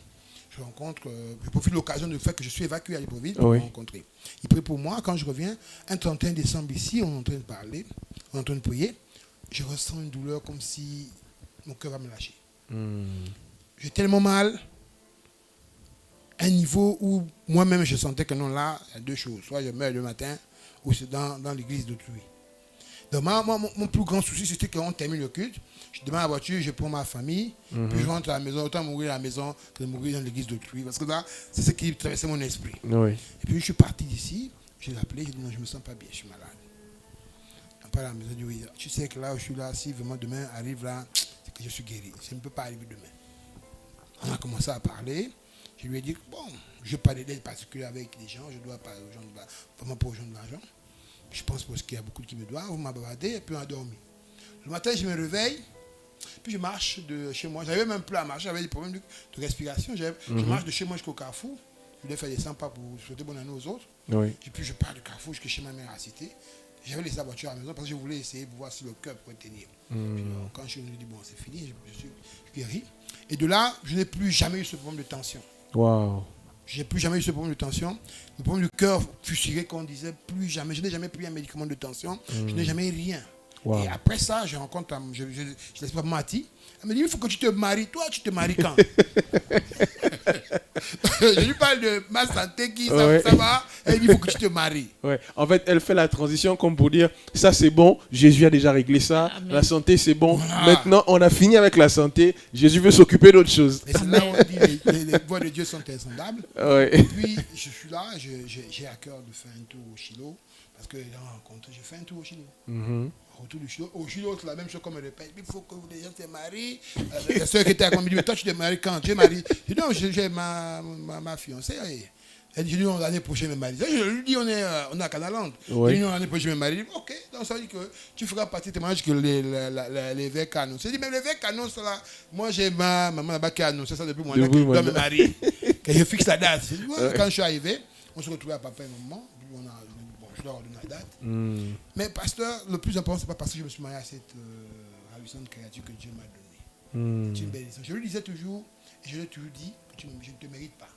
Je rencontre, je profite de l'occasion du fait que je suis évacué à Libreville pour le rencontrer. Il prie pour moi, quand je reviens, un 31 décembre ici, on est en train de parler, on est en train de prier, je ressens une douleur comme si mon cœur va me lâcher. J'ai tellement mal, un niveau où moi-même je sentais que non, là, il y a deux choses. Soit je meurs le matin, ou c'est dans l'église d'autrui. Donc mon plus grand souci, c'était qu'on termine le culte, je demande la voiture, je prends ma famille, puis je rentre à la maison, autant mourir à la maison que de mourir dans l'église d'autrui. Parce que là, c'est ce qui traversait mon esprit. Et puis je suis parti d'ici, je l'ai appelé, j'ai dit non, je ne me sens pas bien, je suis malade. On parle à la maison, je dis oui, tu sais que là où je suis là, si vraiment demain arrive là, c'est que je suis guéri. Je ne peux pas arriver demain. On a commencé à parler. Je lui ai dit, bon, je n'ai pas d'aide particulière avec les gens, je dois pas aux gens vraiment pas aux gens de l'argent. Je pense parce qu'il y a beaucoup qui me doivent, on m'a bavardé et puis on a dormi. Le matin, je me réveille, puis je marche de chez moi. J'avais même plus à marcher, j'avais des problèmes de respiration. Je marche de chez moi jusqu'au Carrefour. Je voulais faire des 100 pas pour souhaiter bonne année aux autres. Et puis je pars du Carrefour jusqu'à chez ma mère à la cité. J'avais laissé la voiture à la maison parce que je voulais essayer de voir si le cœur pouvait tenir. Puis, quand je suis venu, je me dis, bon, c'est fini, je suis guéri. Et de là, je n'ai plus jamais eu ce problème de tension. Je n'ai plus jamais eu ce problème de tension. Le problème du cœur fusilé, qu'on disait, plus jamais. Je n'ai jamais pris un médicament de tension. Je n'ai jamais rien. Et après ça, je rencontre, je laisse pas Mati. Elle me dit, il faut que tu te maries. Toi, tu te maries quand? Je lui parle de ma santé, ça va. Elle dit, il faut que tu te maries. En fait, elle fait la transition comme pour dire, ça c'est bon, Jésus a déjà réglé ça. Amen. La santé c'est bon. Maintenant, on a fini avec la santé. Jésus veut s'occuper d'autre chose. Et c'est là où on dit, les voies de Dieu sont insondables. Et puis, je suis là, j'ai à cœur de faire un tour au Chilo. Parce que j'ai rencontré, j'ai fait un tour au Chilo. Autour du Chilo. Au Chilo, c'est la même chose qu'on me répète. Il faut que les gens se marient. La soeur qui était avec moi me dit, mais toi, tu te maries quand? Tu es marié? Je dis, non, j'ai ma fiancée. Elle dit, l'année prochaine, je me marie. Je lui dis, on est à Canaland. Je lui dis, l'année prochaine, je me marie. Ok, donc ça veut dire que tu feras partie de tes mariages que l'évêque a annoncé. Je dis, mais l'évêque annonce là. Moi, j'ai ma maman là-bas qui a annoncé ça depuis mon an, que je dois me marier. Que je fixe la date. Quand je suis arrivé, on se retrouvait à papa et maman. Je dois ordonner la date. Mais pasteur, le plus important, ce n'est pas parce que je me suis marié à cette ravissante créature que Dieu m'a donnée. C'est une belle histoire. Je lui disais toujours, et je lui ai toujours dit, que je ne te mérite pas.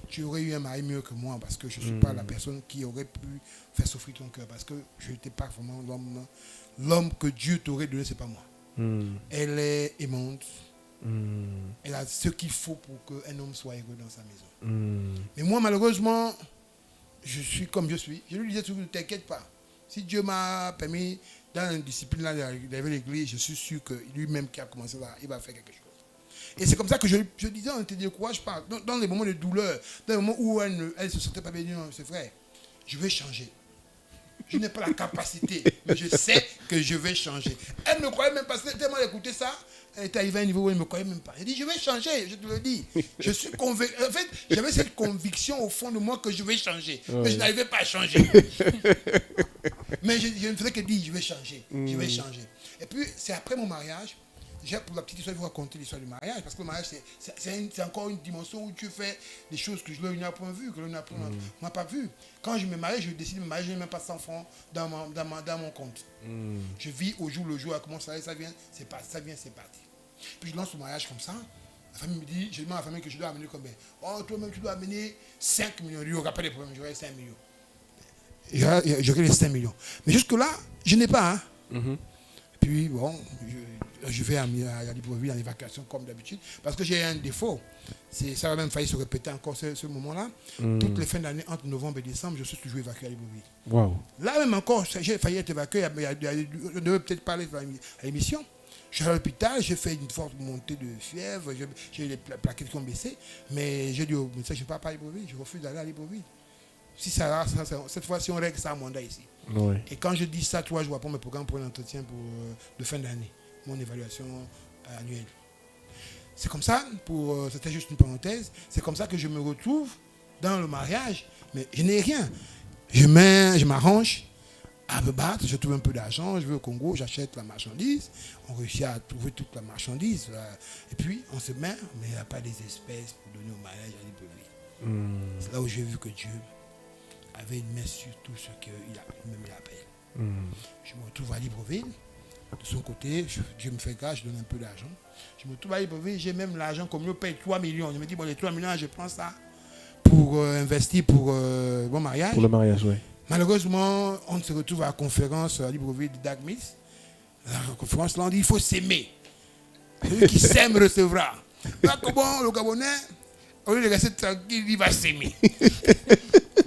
Tu aurais eu un mari mieux que moi parce que je ne suis pas la personne qui aurait pu faire souffrir ton cœur. Parce que je n'étais pas vraiment l'homme. L'homme que Dieu t'aurait donné, ce n'est pas moi. Elle est aimante. Elle a ce qu'il faut pour qu'un homme soit heureux dans sa maison. Mais moi, malheureusement, je suis comme je suis. Je lui disais toujours, ne t'inquiète pas. Si Dieu m'a permis, dans une discipline là, d'arriver à l'église, je suis sûr que lui-même qui a commencé là, il va faire quelque chose. Et c'est comme ça que je disais, on te dit quoi je parle. Dans les moments de douleur, dans les moments où elle ne se sentait pas bien, c'est vrai, je vais changer. Je n'ai pas la capacité, mais je sais que je vais changer. Elle ne me croyait même pas, tellement écouté ça, elle était arrivée à un niveau où elle ne me croyait même pas. Elle dit, je vais changer, je te le dis. Je suis convaincu. En fait, j'avais cette conviction au fond de moi que je vais changer. Mais je n'arrivais pas à changer. Mais je ne faisais que dire, je vais changer, je vais changer. Et puis, c'est après mon mariage, pour la petite histoire, je vais vous raconter l'histoire du mariage, parce que le mariage, c'est encore une dimension où tu fais des choses que je n'ai point vues, que je n'ai pas vues. Quand je me marie, je décide de me marier, je n'ai même pas 100 francs dans mon compte. Je vis au jour le jour, à comment ça vient, c'est parti. Puis je lance le mariage comme ça. La famille me dit, je demande à la famille que je dois amener combien? Oh, toi-même, tu dois amener 5 millions. Il n'y aura pas de problème, j'aurai 5 millions. J'aurai les 5 millions. Mais jusque-là, je n'ai pas. Puis, bon, je vais à Libreville en évacuation comme d'habitude, parce que j'ai un défaut. Ça va même failli se répéter encore ce moment-là. Toutes les fins d'année, entre novembre et décembre, je suis toujours évacué à Libreville. Wow. Là même encore, j'ai failli être évacué. On devait peut-être parler à l'émission. Je suis à l'hôpital, j'ai fait une forte montée de fièvre, j'ai les plaquettes qui ont baissé, mais j'ai dit au médecin, je ne pars pas à Libreville, je refuse d'aller à Libreville. Si cette fois-ci, on règle ça à mandat ici. Et quand je dis ça, 3 jours après, mes programmes pour un entretien de fin d'année, mon évaluation annuelle. C'est comme ça, c'était juste une parenthèse, c'est comme ça que je me retrouve dans le mariage, mais je n'ai rien. Je m'arrange à me battre, je trouve un peu d'argent, je vais au Congo, j'achète la marchandise, on réussit à trouver toute la marchandise, et puis on se met, mais il n'y a pas des espèces pour donner au mariage à Libreville. C'est là où j'ai vu que Dieu avait une main sur tout ce qu'il appelle. Je me retrouve à Libreville, de son côté, Dieu me fait grâce, je donne un peu d'argent. Je me retrouve à Libreville, j'ai même l'argent comme je paye 3 millions. Je me dis, bon, les 3 millions, je prends ça pour investir pour mon mariage. Pour le mariage, oui. Malheureusement, on se retrouve à la conférence à Libreville de Dagmis. La conférence, là, on dit il faut s'aimer. Celui qui s'aime recevra. Là, comment le Gabonais, au lieu de rester tranquille, il va s'aimer.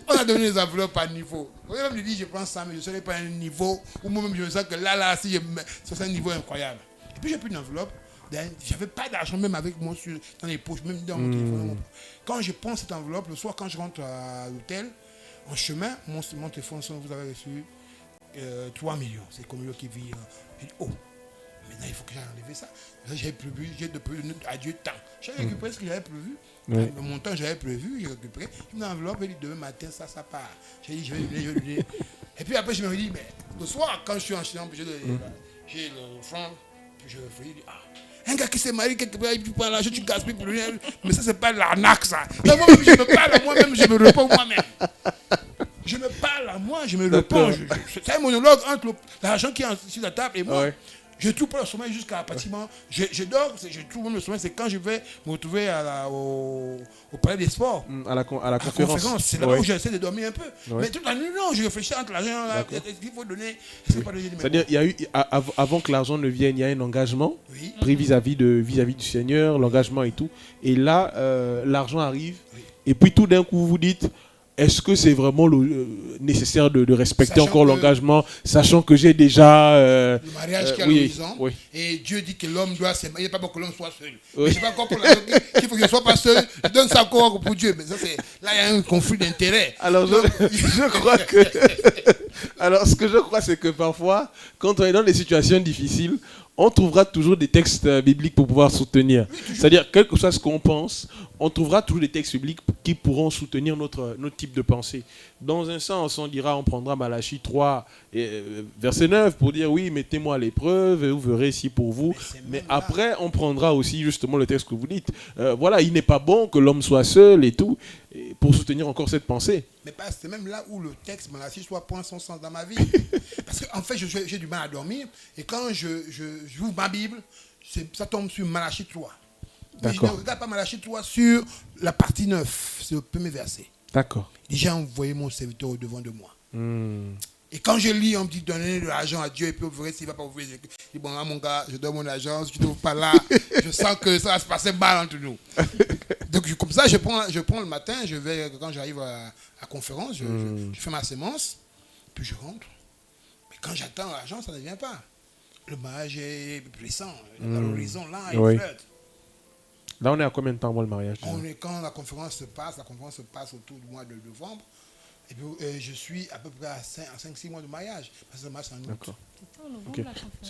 On a donné les enveloppes par niveau. Vous voyez, même je dis je prends ça, mais je ne serai pas à un niveau où moi-même je me sens que là, si je mets, c'est un niveau incroyable. Et puis j'ai pris une enveloppe. J'avais pas d'argent même avec moi dans les poches, même dans mon téléphone. Quand je prends cette enveloppe, le soir, quand je rentre à l'hôtel, en chemin, mon téléphone sonne, vous avez reçu 3 millions. C'est comme lui qui vit. Je dis, oh, maintenant il faut que j'aille enlever ça. Là, j'ai prévu, j'ai donné à Dieu temps. J'ai récupéré ce que j'avais prévu. Oui. Le montant j'avais prévu, j'ai récupéré. Une enveloppe, il dit demain matin, ça part. J'ai dit, je vais donner. Et puis après, je me dis, mais le soir, quand je suis en chambre, j'ai le front, puis je réfléchis, je dis, ah. Un gars qui s'est marié quelque part, il prend l'argent, tu gaspilles pour rien. Mais ça, c'est pas l'arnaque, ça. Donc, moi-même, je me parle à moi-même, je me réponds moi-même. Je me parle à moi, je me réponds. C'est un monologue entre l'argent qui est sur la table et moi. Ouais. Je trouve pas le sommeil jusqu'à pratiquement. Je dors, je trouve le sommeil, c'est quand je vais me retrouver au palais des sports. À la conférence. C'est là où j'essaie de dormir un peu. Ouais. Mais toute la nuit, non, je réfléchis entre l'argent, est-ce qu'il faut donner, est-ce qu'il faut pas donner. C'est-à-dire, il y a eu, avant que l'argent ne vienne, il y a un engagement pris vis-à-vis du Seigneur, l'engagement et tout. Et là, l'argent arrive. Et puis tout d'un coup, vous vous dites. Est-ce que c'est vraiment nécessaire de respecter encore l'engagement, sachant que j'ai déjà... le mariage qui a l'horizon, et Dieu dit que l'homme doit s'aimer. Il n'est pas bon que l'homme soit seul. Oui. Mais je ne sais pas encore pour qu'il faut que je ne sois pas seul. Je donne ça encore pour Dieu. Mais ça, là, il y a un conflit d'intérêts. Alors, je crois que... Alors, ce que je crois, c'est que parfois, quand on est dans des situations difficiles, on trouvera toujours des textes bibliques pour pouvoir soutenir. C'est-à-dire, quel que soit ce qu'on pense, on trouvera toujours des textes bibliques qui pourront soutenir notre type de pensée. Dans un sens, on prendra Malachie 3, verset 9, pour dire, oui, mettez-moi à l'épreuve et vous verrez si pour vous. Mais après, on prendra aussi justement le texte que vous dites. Voilà, il n'est pas bon que l'homme soit seul et tout, pour soutenir encore cette pensée. Mais c'est même là où le texte Malachie prend son sens dans ma vie. Parce qu'en fait, j'ai du mal à dormir. Et quand j'ouvre ma Bible, ça tombe sur Malachie 3. Mais je ne regarde pas Malachie 3 sur la partie 9. C'est le premier verset. D'accord. J'ai envoyé mon serviteur au devant de moi. Et quand je lis, on me dit donner de l'argent à Dieu et puis vous verrez s'il ne va pas ouvrir. Je dis bon, là, mon gars, je donne mon argent. Si tu ne trouves pas là, je sens que ça va se passer mal entre nous. Donc, comme ça, je prends le matin, quand j'arrive à la conférence, je fais ma sémence, puis je rentre. Mais quand j'attends l'argent, ça ne vient pas. Le mariage est pressant. Dans l'horizon, là, il flotte. Là, on est à combien de temps avant le mariage? Quand la conférence se passe autour du mois de novembre. Et puis, je suis à peu près à 5-6 mois de mariage. Parce que le mariage, c'est en août. D'accord. Okay.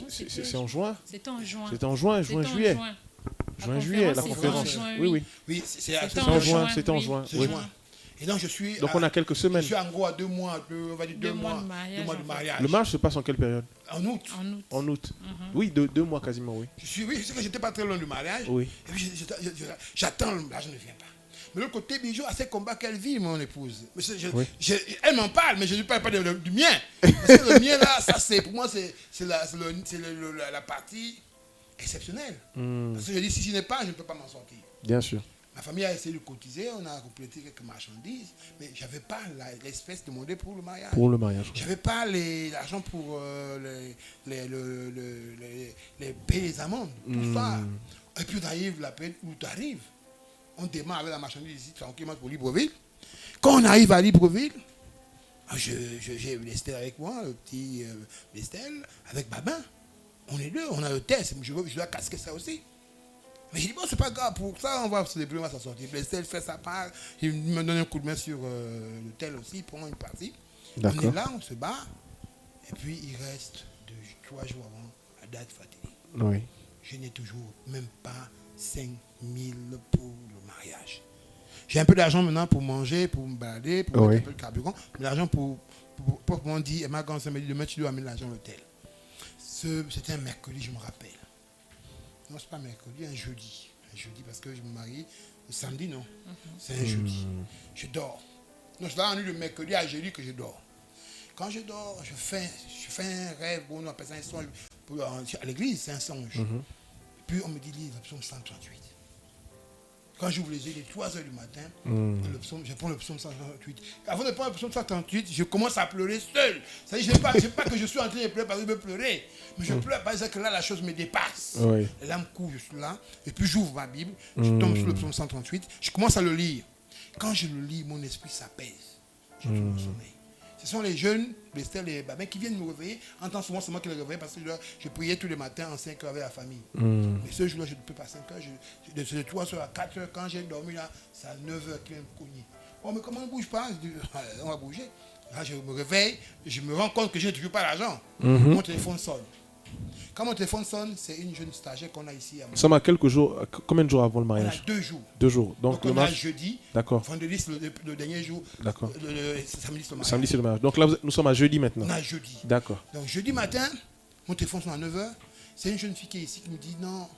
C'est en juin? C'était en juin. C'était en juin, juillet. Juin-juillet, la conférence. Oui. Oui, c'est en juin. C'était en juin. Oui. Et donc, on a quelques semaines. Je suis en gros à 2 mois, on va dire 2 mois de mariage. Le mariage se passe en quelle période? En août. En août. Oui, 2 mois quasiment, oui. C'est que je n'étais pas très loin du mariage. Oui. Et puis, j'attends, l'argent ne vient pas. Mais de l'autre côté, Bijou a ces combats qu'elle vit, mon épouse. Mais elle m'en parle, mais je ne parle pas du mien. Parce que le mien, là, ça, pour moi, c'est la partie exceptionnelle. Parce que je dis, si je n'ai pas, je ne peux pas m'en sortir. Bien sûr. Ma famille a essayé de cotiser, on a complété quelques marchandises, mais je n'avais pas l'espèce demandée pour le mariage. Pour le mariage. Je n'avais pas l'argent pour payer les amendes, tout ça. Et puis on arrive, la période où tu arrives. On démarre avec la marchandise ici, tranquillement pour Libreville. Quand on arrive à Libreville, j'ai Lestel avec moi, le petit Lestel, avec Babin. On est deux, on a le test, je dois casquer ça aussi. Mais j'ai dit, bon, c'est pas grave, pour ça, on va se débrouiller, on va s'en sortir. Lestel fait sa part, il me donne un coup de main sur le tel aussi, il prend une partie. On est là, on se bat, et puis il reste 3 jours avant la date fatidique. Je n'ai toujours même pas 5 000 pour le mariage. J'ai un peu d'argent maintenant pour manger, pour me balader, pour Oui. mettre un peu de carburant. Mais l'argent pour on dit, et ma grand-sœur me dit, demain tu dois amener l'argent à l'hôtel. C'était un mercredi, je me rappelle. Non, c'est pas mercredi, un jeudi. Un jeudi parce que je me marie le samedi, non. C'est un jeudi. Je dors. Non, c'est la nuit de mercredi à jeudi que je dors. Quand je dors, je fais un rêve, bon, on appelle ça un songe. À l'église, c'est un songe. Puis on me dit, lis le psaume 138. Quand j'ouvre les yeux, il est 3 heures du matin, je prends le psaume 138. Avant de prendre le psaume 138, je commence à pleurer seul. C'est-à-dire, je ne sais pas que je suis en train de pleurer parce que je veux pleurer. Mais je pleure parce que là, la chose me dépasse. Oui. Les larmes courent, je suis là. Et puis j'ouvre ma Bible, je tombe sur le psaume 138, je commence à le lire. Quand je le lis, mon esprit s'apaise. Je trouve le sommeil. Ce sont les jeunes, les babins qui viennent me réveiller. En temps souvent, c'est moi qui les réveille parce que je priais tous les matins en 5 heures avec la famille. Mais ce jour-là, je ne peux pas 5 heures. C'est de 3 heures à 4 heures. Quand j'ai dormi là, c'est à 9 heures qu'il vient me cogner. Oh, mais comment on ne bouge pas? Je dis, on va bouger. Là, je me réveille, je me rends compte que je n'ai toujours pas l'argent. Mon téléphone sonne. Quand mon téléphone sonne, c'est une jeune stagiaire qu'on a ici. Nous sommes à quelques jours, combien de jours avant le On a mariage? 2 jours. 2 jours. Donc le on a mariage. jeudi. D'accord. Vendredi, c'est le dernier jour. D'accord. Samedi, c'est le mariage. Samedi, c'est le mariage. Donc là, nous sommes à jeudi maintenant. On a jeudi. D'accord. Donc jeudi matin, mon téléphone sonne à 9h. C'est une jeune fille qui est ici qui me dit non,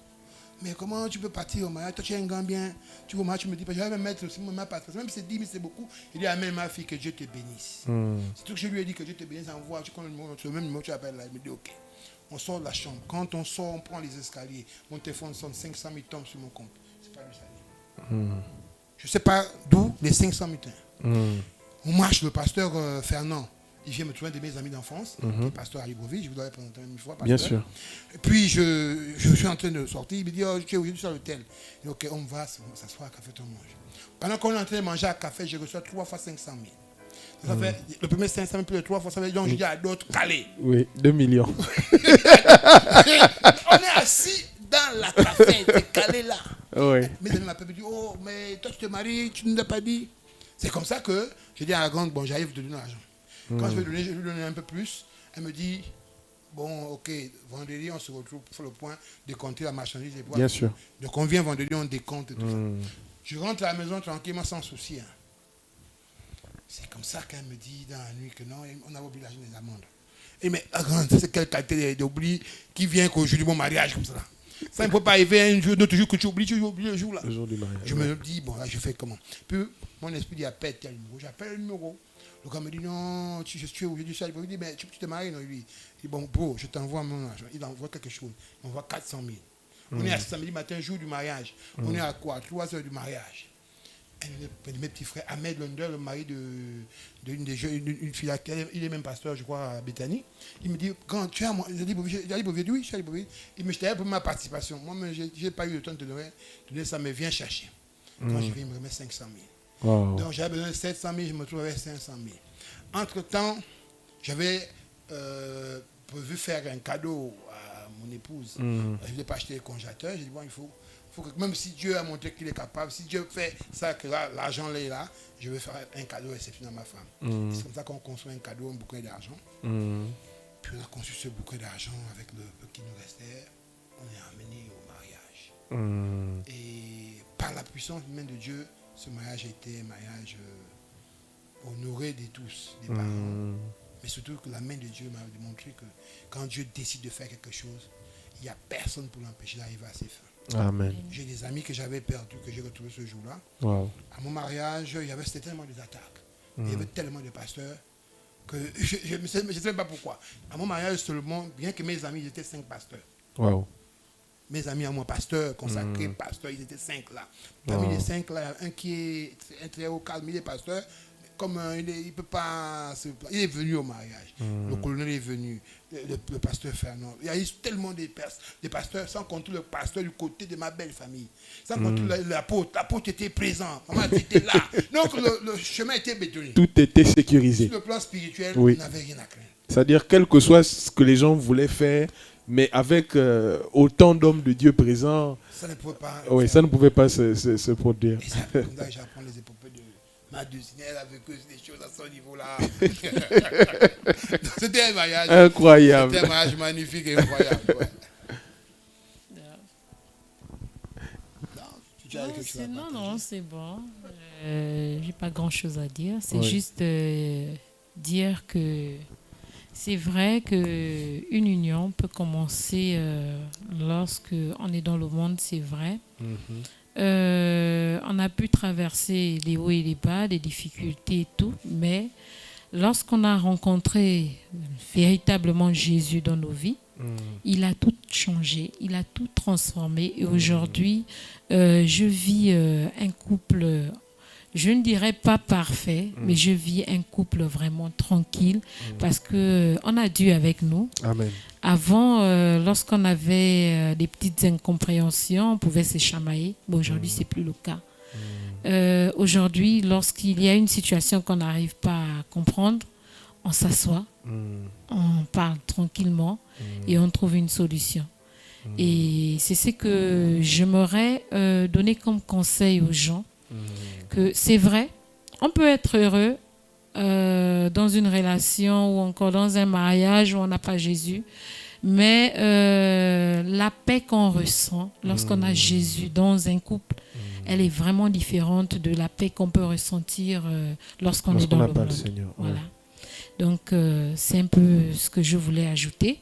mais comment tu peux partir au mariage? Toi, tu es un grand bien. Tu vas au mariage, tu me dis pas, je vais me mettre aussi ma passe. Même si c'est 10 000, c'est beaucoup. Il dit, amène ma fille, que Dieu te bénisse. C'est tout que je lui ai dit, que Dieu te bénisse. Envoie, tu connais le même numéro, tu appelles là. Il me dit, ok. On sort de la chambre. Quand on sort, on prend les escaliers. Mon téléphone sonne, 500 000 tombent sur mon compte. C'est pas le salaire. Je ne sais pas d'où les 500 000. On marche, le pasteur Fernand. Il vient me trouver un de mes amis d'enfance, le pasteur à Libreville, je vous l'avais présenté une fois. Pasteur. Bien sûr. Et puis je suis en train de sortir, il me dit, oh, tu es aujourd'hui sur l'hôtel. Il dit, ok, on va s'asseoir à café, on mange. Pendant qu'on est en train de manger à café, je reçois 3 fois 500 000. Ça fait le premier 500 000 plus de 3 fois, ça veut dire donc je dis à d'autres calés. Oui, 2 millions. On est assis dans la café, t'es calé là. Oui. Mes amis m'appellent et me disent, oh, mais toi tu te maries, tu ne l'as pas dit. C'est comme ça que je dis à la grande, bon, j'arrive de donner l'argent. Quand je vais lui donner un peu plus. Elle me dit, bon, ok, vendredi, on se retrouve pour faire le point, décompter la marchandise. Et Bien sûr. Donc on vient vendredi, on décompte et tout ça. Je rentre à la maison tranquillement sans souci. Hein. C'est comme ça qu'elle me dit dans la nuit que non, on a oublié l'argent des amendes. Et mais, c'est quelle qualité d'oubli qui vient qu'au jour du bon mariage comme ça. Ça ne peut pas arriver un jour, d'autres jours que tu oublies le jour là. Le jour du mariage. Je me dis, bon, là, je fais comment? Puis mon esprit dit, appelle tel numéro. J'appelle le numéro. Le gars me dit, non, je suis obligé de ça. Il me dit, mais tu te maries, non, lui. Il dit, bon, bro, je t'envoie mon argent. Il envoie quelque chose. Il envoie 400 000. On est à samedi matin, jour du mariage. On est à quoi? 3 heures du mariage. Un de mes petits frères, Ahmed Londer, le mari d'une fille, il est même pasteur, je crois, à Bethany. Il me dit, quand tu es à moi, j'ai dit, oui, je suis à Libreville. Il me dit, pour ma participation. Moi, je n'ai pas eu le temps de te donner ça, mais viens chercher. Quand je viens, il me remet 500 000. Wow. Donc j'avais besoin de 700 000, je me trouve avec 500 000. Entre-temps, j'avais prévu faire un cadeau à mon épouse. Je ne voulais pas acheter le congélateur. J'ai dit, bon, il faut que, même si Dieu a montré qu'il est capable, si Dieu fait ça, que l'argent est là, je vais faire un cadeau exceptionnel à ma femme. C'est comme ça qu'on construit un cadeau, un bouquet d'argent. Puis on a conçu ce bouquet d'argent avec le peu qui nous restait. On est amené au mariage. Et par la puissance humaine de Dieu, ce mariage a été un mariage honoré de tous, des parents. Mais surtout que la main de Dieu m'a démontré que quand Dieu décide de faire quelque chose, il n'y a personne pour l'empêcher d'arriver à ses fins. Amen. J'ai des amis que j'avais perdus, que j'ai retrouvés ce jour-là. Wow. À mon mariage, c'était tellement des attaques. Il y avait tellement de pasteurs que je ne sais même pas pourquoi. À mon mariage seulement, bien que mes amis, ils étaient 5 pasteurs. Wow. Mes amis à moi, pasteurs, consacrés, pasteurs, ils étaient 5 là. Parmi les 5 là, un qui est un très haut calme, il est pasteur. Comme il peut pas il est venu au mariage. Le colonel est venu, le pasteur Fernand. Il y a eu tellement des pasteurs, sans compter le pasteur du côté de ma belle famille. Sans compter l'apôtre. L'apôtre était présent. Maman était là. Donc le chemin était bétonné. Tout était sécurisé. Sur le plan spirituel, Oui. on n'avait rien à craindre. C'est-à-dire, quel que soit ce que les gens voulaient faire, mais avec autant d'hommes de Dieu présents, Ça ne pouvait pas. oui, ça ne pouvait pas se produire. Et c'est comme ça que j'apprends les épopées de ma deuxième avec eux, des choses à ce niveau-là. C'était un mariage. Incroyable. C'était un mariage magnifique et incroyable. Ouais. Non, tu as quelque chose à partager? Non, c'est bon. J'ai pas grand-chose à dire. C'est Oui. juste dire que c'est vrai que une union peut commencer lorsque on est dans le monde, c'est vrai. Mhm. On a pu traverser les hauts et les bas, les difficultés et tout, mais lorsqu'on a rencontré véritablement Jésus dans nos vies, Mhm. il a tout changé, il a tout transformé. Et aujourd'hui, je vis un couple, je ne dirais pas parfait, mais je vis un couple vraiment tranquille parce que on a Dieu avec nous. Amen. Avant, lorsqu'on avait des petites incompréhensions, on pouvait se chamailler. Mais aujourd'hui, c'est plus le cas. Aujourd'hui, lorsqu'il y a une situation qu'on n'arrive pas à comprendre, on s'assoit, Mhm. on parle tranquillement et on trouve une solution. Et c'est ce que j'aimerais donner comme conseil aux gens, que c'est vrai, on peut être heureux dans une relation ou encore dans un mariage où on n'a pas Jésus, mais la paix qu'on ressent lorsqu'on a Jésus dans un couple, elle est vraiment différente de la paix qu'on peut ressentir lorsqu'on est dans n'a le pas monde. le Seigneur. Ouais. Voilà. Donc, c'est un peu ce que je voulais ajouter.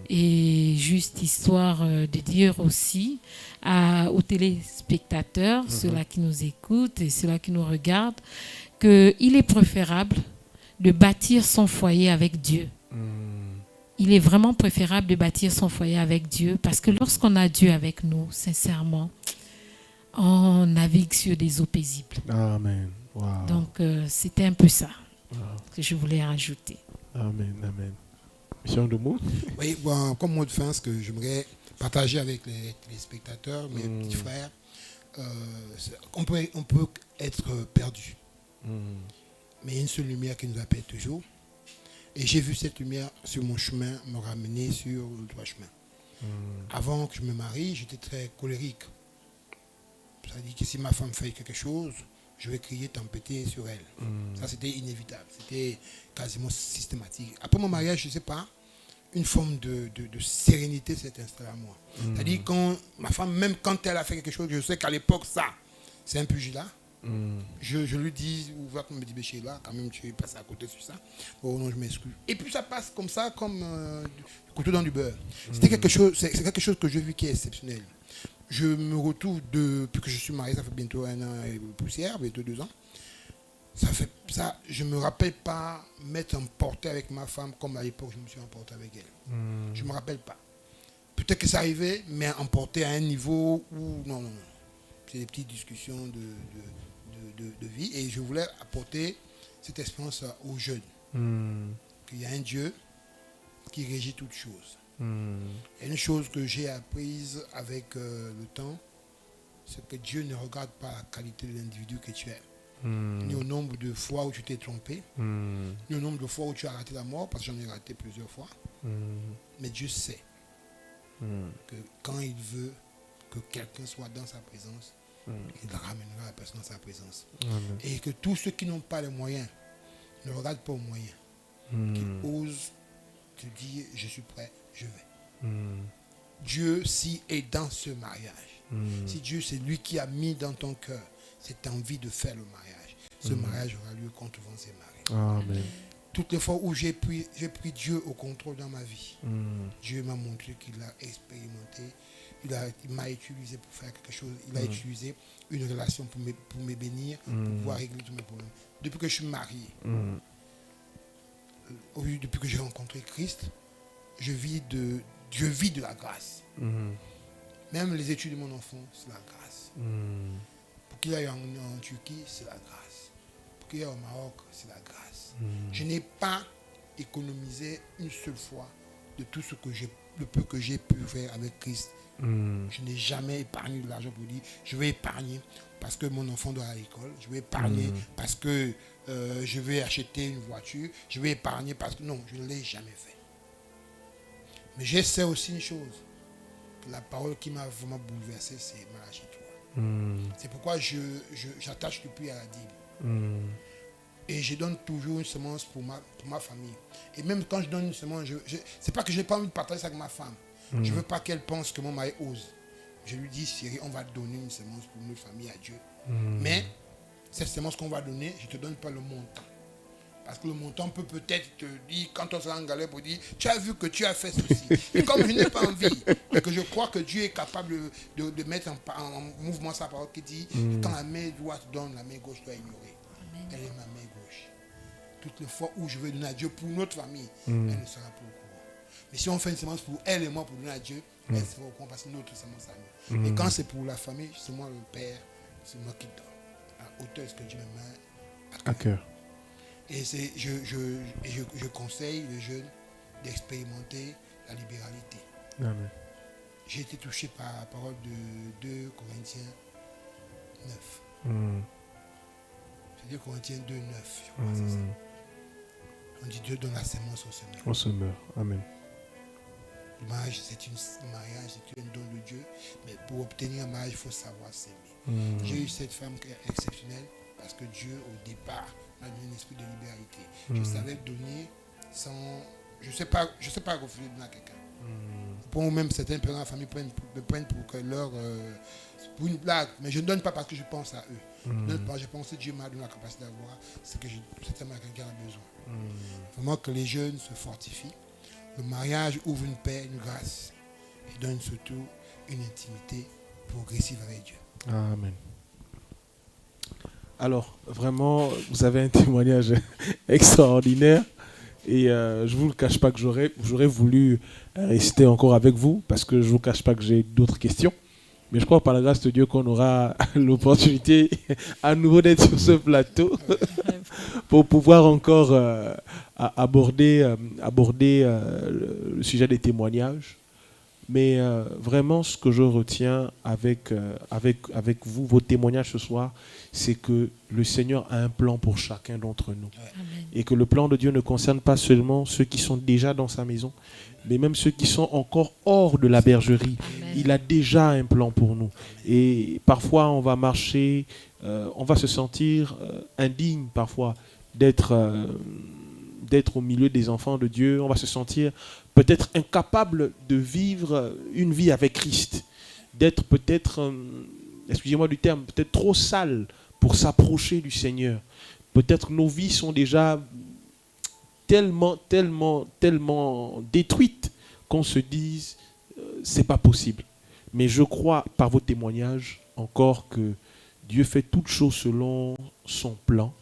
Et juste histoire de dire aussi aux téléspectateurs, ceux-là qui nous écoutent et ceux-là qui nous regardent, qu'il est préférable de bâtir son foyer avec Dieu. Il est vraiment préférable de bâtir son foyer avec Dieu parce que lorsqu'on a Dieu avec nous, sincèrement, on navigue sur des eaux paisibles. Amen. Wow. Donc, c'était un peu ça que je voulais rajouter. Amen. Amen. Monsieur Ndoumou? Oui, bon, comme mot de fin, ce que j'aimerais partager avec les téléspectateurs, mes petits frères, on peut être perdu. Mais il y a une seule lumière qui nous appelle toujours. Et j'ai vu cette lumière sur mon chemin me ramener sur le droit chemin. Avant que je me marie, j'étais très colérique. C'est-à-dire que si ma femme fait quelque chose, je vais crier, tempêter sur elle. Ça, c'était inévitable. C'était quasiment systématique. Après mon mariage, je ne sais pas, une forme de sérénité s'est installée à moi. C'est-à-dire quand ma femme, même quand elle a fait quelque chose, je sais qu'à l'époque, ça, c'est un pugilat. Je lui dis, ouvertement, me dit, Sheila, quand même, tu es passé à côté sur ça. Oh non, je m'excuse. Et puis ça passe comme ça, comme du couteau dans du beurre. C'est quelque chose que je vis qui est exceptionnel. Je me retrouve depuis que je suis marié, ça fait bientôt 1 an et poussière, bientôt 2 ans. Je ne me rappelle pas m'être emporté avec ma femme comme à l'époque je me suis emporté avec elle. Je ne me rappelle pas. Peut-être que ça arrivait, mais emporté à un niveau où... Non. C'est des petites discussions de vie. Et je voulais apporter cette expérience aux jeunes. Qu'il y a un Dieu qui régit toutes choses. Et une chose que j'ai apprise avec le temps, c'est que Dieu ne regarde pas la qualité de l'individu que tu es. Ni au nombre de fois où tu t'es trompé, ni au nombre de fois où tu as raté la mort, parce que j'en ai raté plusieurs fois. Mais Dieu sait que quand il veut que quelqu'un soit dans sa présence, il ramènera la personne dans sa présence. Et que tous ceux qui n'ont pas les moyens ne regardent pas aux moyens, qu'ils osent te dire je suis prêt, je vais. Dieu, si est dans ce mariage, si Dieu c'est lui qui a mis dans ton cœur cette envie de faire le mariage, ce mariage aura lieu quand tu vas se marier. Amen. Toutes les fois où j'ai pris Dieu au contrôle dans ma vie, Dieu m'a montré qu'il a expérimenté, il m'a utilisé pour faire quelque chose, il a utilisé une relation pour me bénir, pour pouvoir régler tous mes problèmes. Depuis que je suis marié, depuis que j'ai rencontré Christ, Dieu vit de la grâce. Même les études de mon enfant, c'est la grâce. Pour qu'il aille en Turquie, c'est la grâce. Pour qu'il aille au Maroc, c'est la grâce. Je n'ai pas économisé une seule fois de tout ce que le peu que j'ai pu faire avec Christ. Je n'ai jamais épargné de l'argent pour dire je vais épargner parce que mon enfant doit aller à l'école, je vais épargner parce que je vais acheter une voiture, je vais épargner parce que non, je ne l'ai jamais fait. Mais je sais aussi une chose, que la parole qui m'a vraiment bouleversé, c'est Malachie 3. C'est pourquoi j'attache le puits à la dîme. Et je donne toujours une semence pour ma famille. Et même quand je donne une semence, c'est pas que je n'ai pas envie de partager ça avec ma femme. Je ne veux pas qu'elle pense que mon mari ose. Je lui dis, chérie, on va donner une semence pour notre famille à Dieu. Mais cette semence qu'on va donner, je ne te donne pas le montant. Parce que le montant peut peut-être te dire, quand on sera en galère, pour dire, tu as vu que tu as fait ceci. Et comme je n'ai pas envie, et que je crois que Dieu est capable de mettre en mouvement sa parole qui dit, quand la main droite donne, la main gauche doit ignorer. Amen. Elle est ma main gauche. Toutes les fois où je veux donner à Dieu pour notre famille, elle ne sera pas au courant. Mais si on fait une semence pour elle et moi pour donner à Dieu, elle sera au courant parce que notre semence à nous. Et quand c'est pour la famille, c'est moi le Père, c'est moi qui donne. À hauteur, ce que Dieu me met à cœur. Et je conseille les jeunes d'expérimenter la libéralité. Amen. J'ai été touché par la parole de 2 Corinthiens 9. C'est 2 Corinthiens 2, 9, je crois, c'est ça. On dit Dieu donne la sémence au semeur. Au semeur. Amen. Le mariage, c'est un don de Dieu, mais pour obtenir un mariage, il faut savoir s'aimer. J'ai eu cette femme exceptionnelle parce que Dieu, au départ, m'a donné un esprit de libéralité. Je savais donner sans... Je ne sais pas refuser de donner à quelqu'un. Pour même certaines personnes de la famille me prennent pour que leur... pour une blague, mais je ne donne pas parce que je pense à eux. Je pense que Dieu m'a donné la capacité d'avoir ce que certainement quelqu'un a besoin. Vraiment que les jeunes se fortifient. Le mariage ouvre une paix, une grâce et donne surtout une intimité progressive avec Dieu. Amen. Alors, vraiment, vous avez un témoignage extraordinaire et je ne vous le cache pas que j'aurais voulu rester encore avec vous parce que je ne vous cache pas que j'ai d'autres questions. Mais je crois par la grâce de Dieu qu'on aura l'opportunité à nouveau d'être sur ce plateau pour pouvoir encore aborder le sujet des témoignages. Mais vraiment, ce que je retiens avec vous, vos témoignages ce soir, c'est que le Seigneur a un plan pour chacun d'entre nous. Amen. Et que le plan de Dieu ne concerne pas seulement ceux qui sont déjà dans sa maison, mais même ceux qui sont encore hors de la bergerie. Amen. Il a déjà un plan pour nous. Et parfois, on va marcher, on va se sentir indigne parfois d'être au milieu des enfants de Dieu. On va se sentir peut-être incapable de vivre une vie avec Christ. D'être peut-être, excusez-moi du terme, peut-être trop sale pour s'approcher du Seigneur. Peut-être nos vies sont déjà tellement détruites qu'on se dise c'est pas possible. Mais je crois par vos témoignages encore que Dieu fait toutes choses selon son plan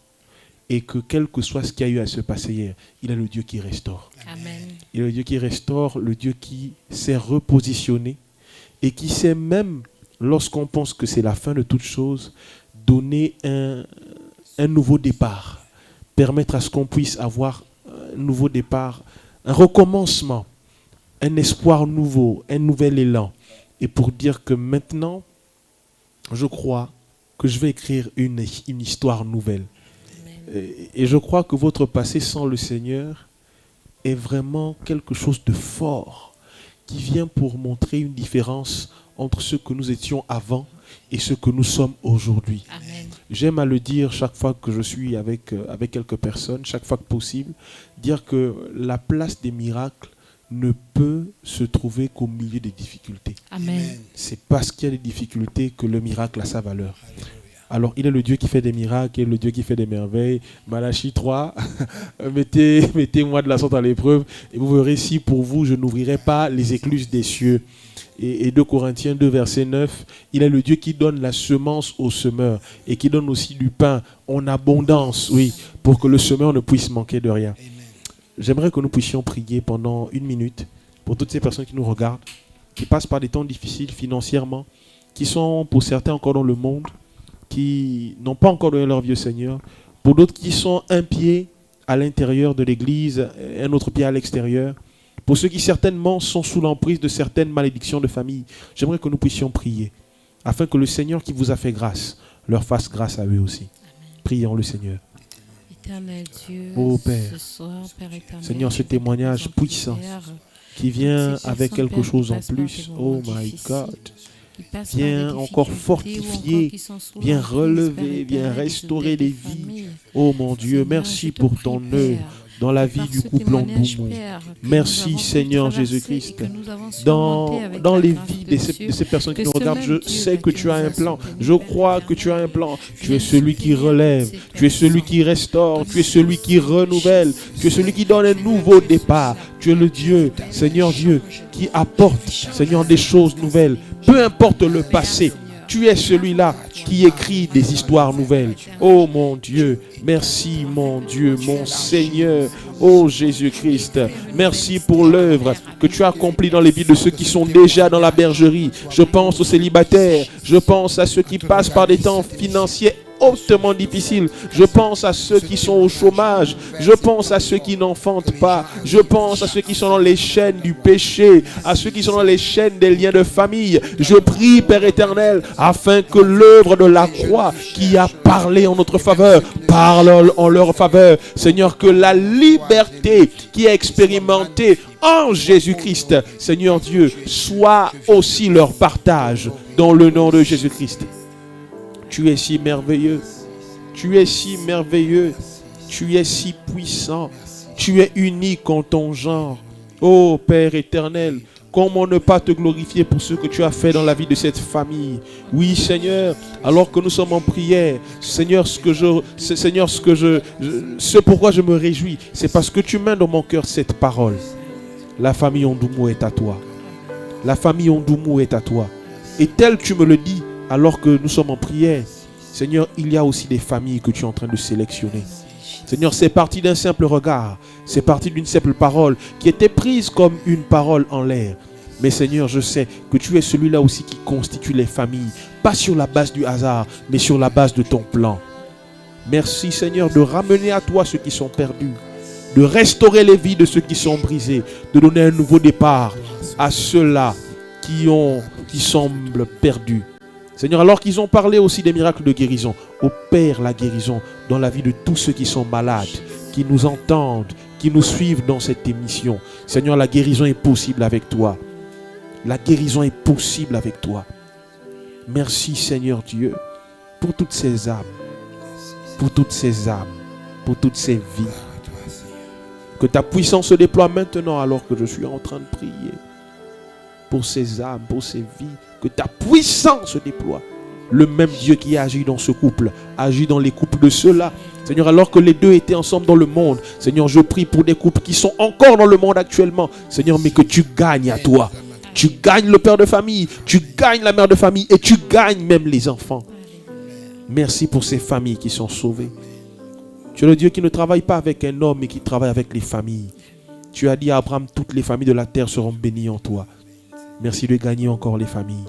et que quel que soit ce qu'il y a eu à se passer hier, il est le Dieu qui restaure. Amen. Il est le Dieu qui restaure, le Dieu qui s'est repositionné et qui sait même, lorsqu'on pense que c'est la fin de toute chose, donner un nouveau départ, permettre à ce qu'on puisse avoir un nouveau départ, un recommencement, un espoir nouveau, un nouvel élan. Et pour dire que maintenant, je crois que je vais écrire une histoire nouvelle. Et je crois que votre passé sans le Seigneur est vraiment quelque chose de fort qui vient pour montrer une différence entre ce que nous étions avant et ce que nous sommes aujourd'hui. Amen. J'aime à le dire chaque fois que je suis avec quelques personnes, chaque fois que possible, dire que la place des miracles ne peut se trouver qu'au milieu des difficultés. Amen. C'est parce qu'il y a des difficultés que le miracle a sa valeur. Alors, il est le Dieu qui fait des miracles, il est le Dieu qui fait des merveilles. Malachie 3, mettez-moi de la sorte à l'épreuve et vous verrez si pour vous, je n'ouvrirai pas les écluses des cieux. Et 2 Corinthiens 2, verset 9, il est le Dieu qui donne la semence au semeur et qui donne aussi du pain en abondance, oui, pour que le semeur ne puisse manquer de rien. J'aimerais que nous puissions prier pendant 1 minute pour toutes ces personnes qui nous regardent, qui passent par des temps difficiles financièrement, qui sont pour certains encore dans le monde, qui n'ont pas encore donné leur vie au Seigneur, pour d'autres qui sont un pied à l'intérieur de l'église, un autre pied à l'extérieur, pour ceux qui certainement sont sous l'emprise de certaines malédictions de famille. J'aimerais que nous puissions prier, afin que le Seigneur qui vous a fait grâce, leur fasse grâce à eux aussi. Amen. Prions le Seigneur. Éternel Dieu, oh Père, ce soir, Père éternel, Seigneur, ce témoignage puissant qui vient avec quelque chose en plus, oh my God, viens encore fortifier, viens relever, viens restaurer les vies. Oh mon Dieu, merci pour ton œuvre dans la vie du couple en Boumou. Merci Seigneur Jésus-Christ, dans les vies ces personnes qui nous regardent, je sais que tu as un plan. Je crois que tu as un plan. Tu es celui qui relève. Tu es celui qui restaure. Tu es celui qui renouvelle. Tu es celui qui donne un nouveau départ. Tu es le Dieu, Seigneur Dieu, qui apporte, Seigneur, des choses nouvelles. Peu importe le passé. Tu es celui-là qui écrit des histoires nouvelles. Oh mon Dieu, merci mon Dieu, mon Seigneur, oh Jésus-Christ. Merci pour l'œuvre que tu as accomplie dans les vies de ceux qui sont déjà dans la bergerie. Je pense aux célibataires, je pense à ceux qui passent par des temps financiers hautement difficiles. Je pense à ceux qui sont au chômage. Je pense à ceux qui n'enfantent pas. Je pense à ceux qui sont dans les chaînes du péché, à ceux qui sont dans les chaînes des liens de famille. Je prie, Père éternel, afin que l'œuvre de la croix qui a parlé en notre faveur parle en leur faveur. Seigneur, que la liberté qui est expérimentée en Jésus-Christ, Seigneur Dieu, soit aussi leur partage dans le nom de Jésus-Christ. Tu es si merveilleux, tu es si merveilleux, tu es si puissant, tu es unique en ton genre. Ô Père éternel, comment ne pas te glorifier pour ce que tu as fait dans la vie de cette famille. Oui Seigneur, alors que nous sommes en prière, Seigneur, ce pourquoi je me réjouis, c'est parce que tu mets dans mon cœur cette parole. La famille Ondoumou est à toi. La famille Ondoumou est à toi. Et tel tu me le dis, alors que nous sommes en prière, Seigneur, il y a aussi des familles que tu es en train de sélectionner. Seigneur, c'est parti d'un simple regard, c'est parti d'une simple parole qui était prise comme une parole en l'air. Mais Seigneur, je sais que tu es celui-là aussi qui constitue les familles, pas sur la base du hasard, mais sur la base de ton plan. Merci Seigneur de ramener à toi ceux qui sont perdus, de restaurer les vies de ceux qui sont brisés, de donner un nouveau départ à ceux-là qui semblent perdus. Seigneur, alors qu'ils ont parlé aussi des miracles de guérison, opère la guérison dans la vie de tous ceux qui sont malades, qui nous entendent, qui nous suivent dans cette émission. Seigneur, la guérison est possible avec toi. La guérison est possible avec toi. Merci Seigneur Dieu pour toutes ces âmes, pour toutes ces âmes, pour toutes ces vies. Que ta puissance se déploie maintenant alors que je suis en train de prier. Pour ces âmes, pour ces vies, que ta puissance se déploie. Le même Dieu qui agit dans ce couple, agit dans les couples de ceux-là. Seigneur, alors que les deux étaient ensemble dans le monde, Seigneur, je prie pour des couples qui sont encore dans le monde actuellement. Seigneur, mais que tu gagnes à toi. Tu gagnes le père de famille, tu gagnes la mère de famille et tu gagnes même les enfants. Merci pour ces familles qui sont sauvées. Tu es le Dieu qui ne travaille pas avec un homme, mais qui travaille avec les familles. Tu as dit à Abraham, toutes les familles de la terre seront bénies en toi. Merci de gagner encore les familles.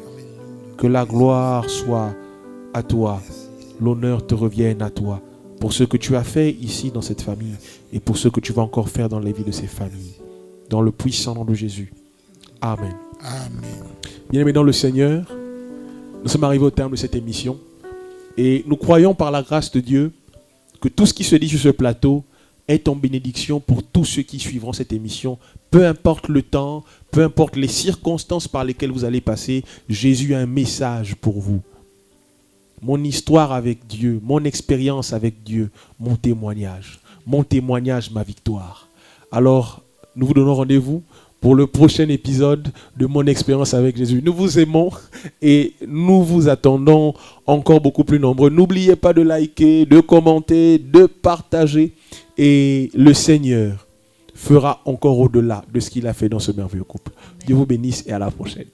Que la gloire soit à toi. L'honneur te revienne à toi. Pour ce que tu as fait ici dans cette famille. Et pour ce que tu vas encore faire dans les vies de ces familles. Dans le puissant nom de Jésus. Amen. Amen. Bien-aimés dans le Seigneur, nous sommes arrivés au terme de cette émission. Et nous croyons par la grâce de Dieu que tout ce qui se dit sur ce plateau est en bénédiction pour tous ceux qui suivront cette émission. Peu importe le temps, peu importe les circonstances par lesquelles vous allez passer, Jésus a un message pour vous. Mon histoire avec Dieu, mon expérience avec Dieu, mon témoignage, ma victoire. Alors, nous vous donnons rendez-vous pour le prochain épisode de mon expérience avec Jésus. Nous vous aimons et nous vous attendons encore beaucoup plus nombreux. N'oubliez pas de liker, de commenter, de partager. Et le Seigneur fera encore au-delà de ce qu'il a fait dans ce merveilleux couple. Dieu vous bénisse et à la prochaine.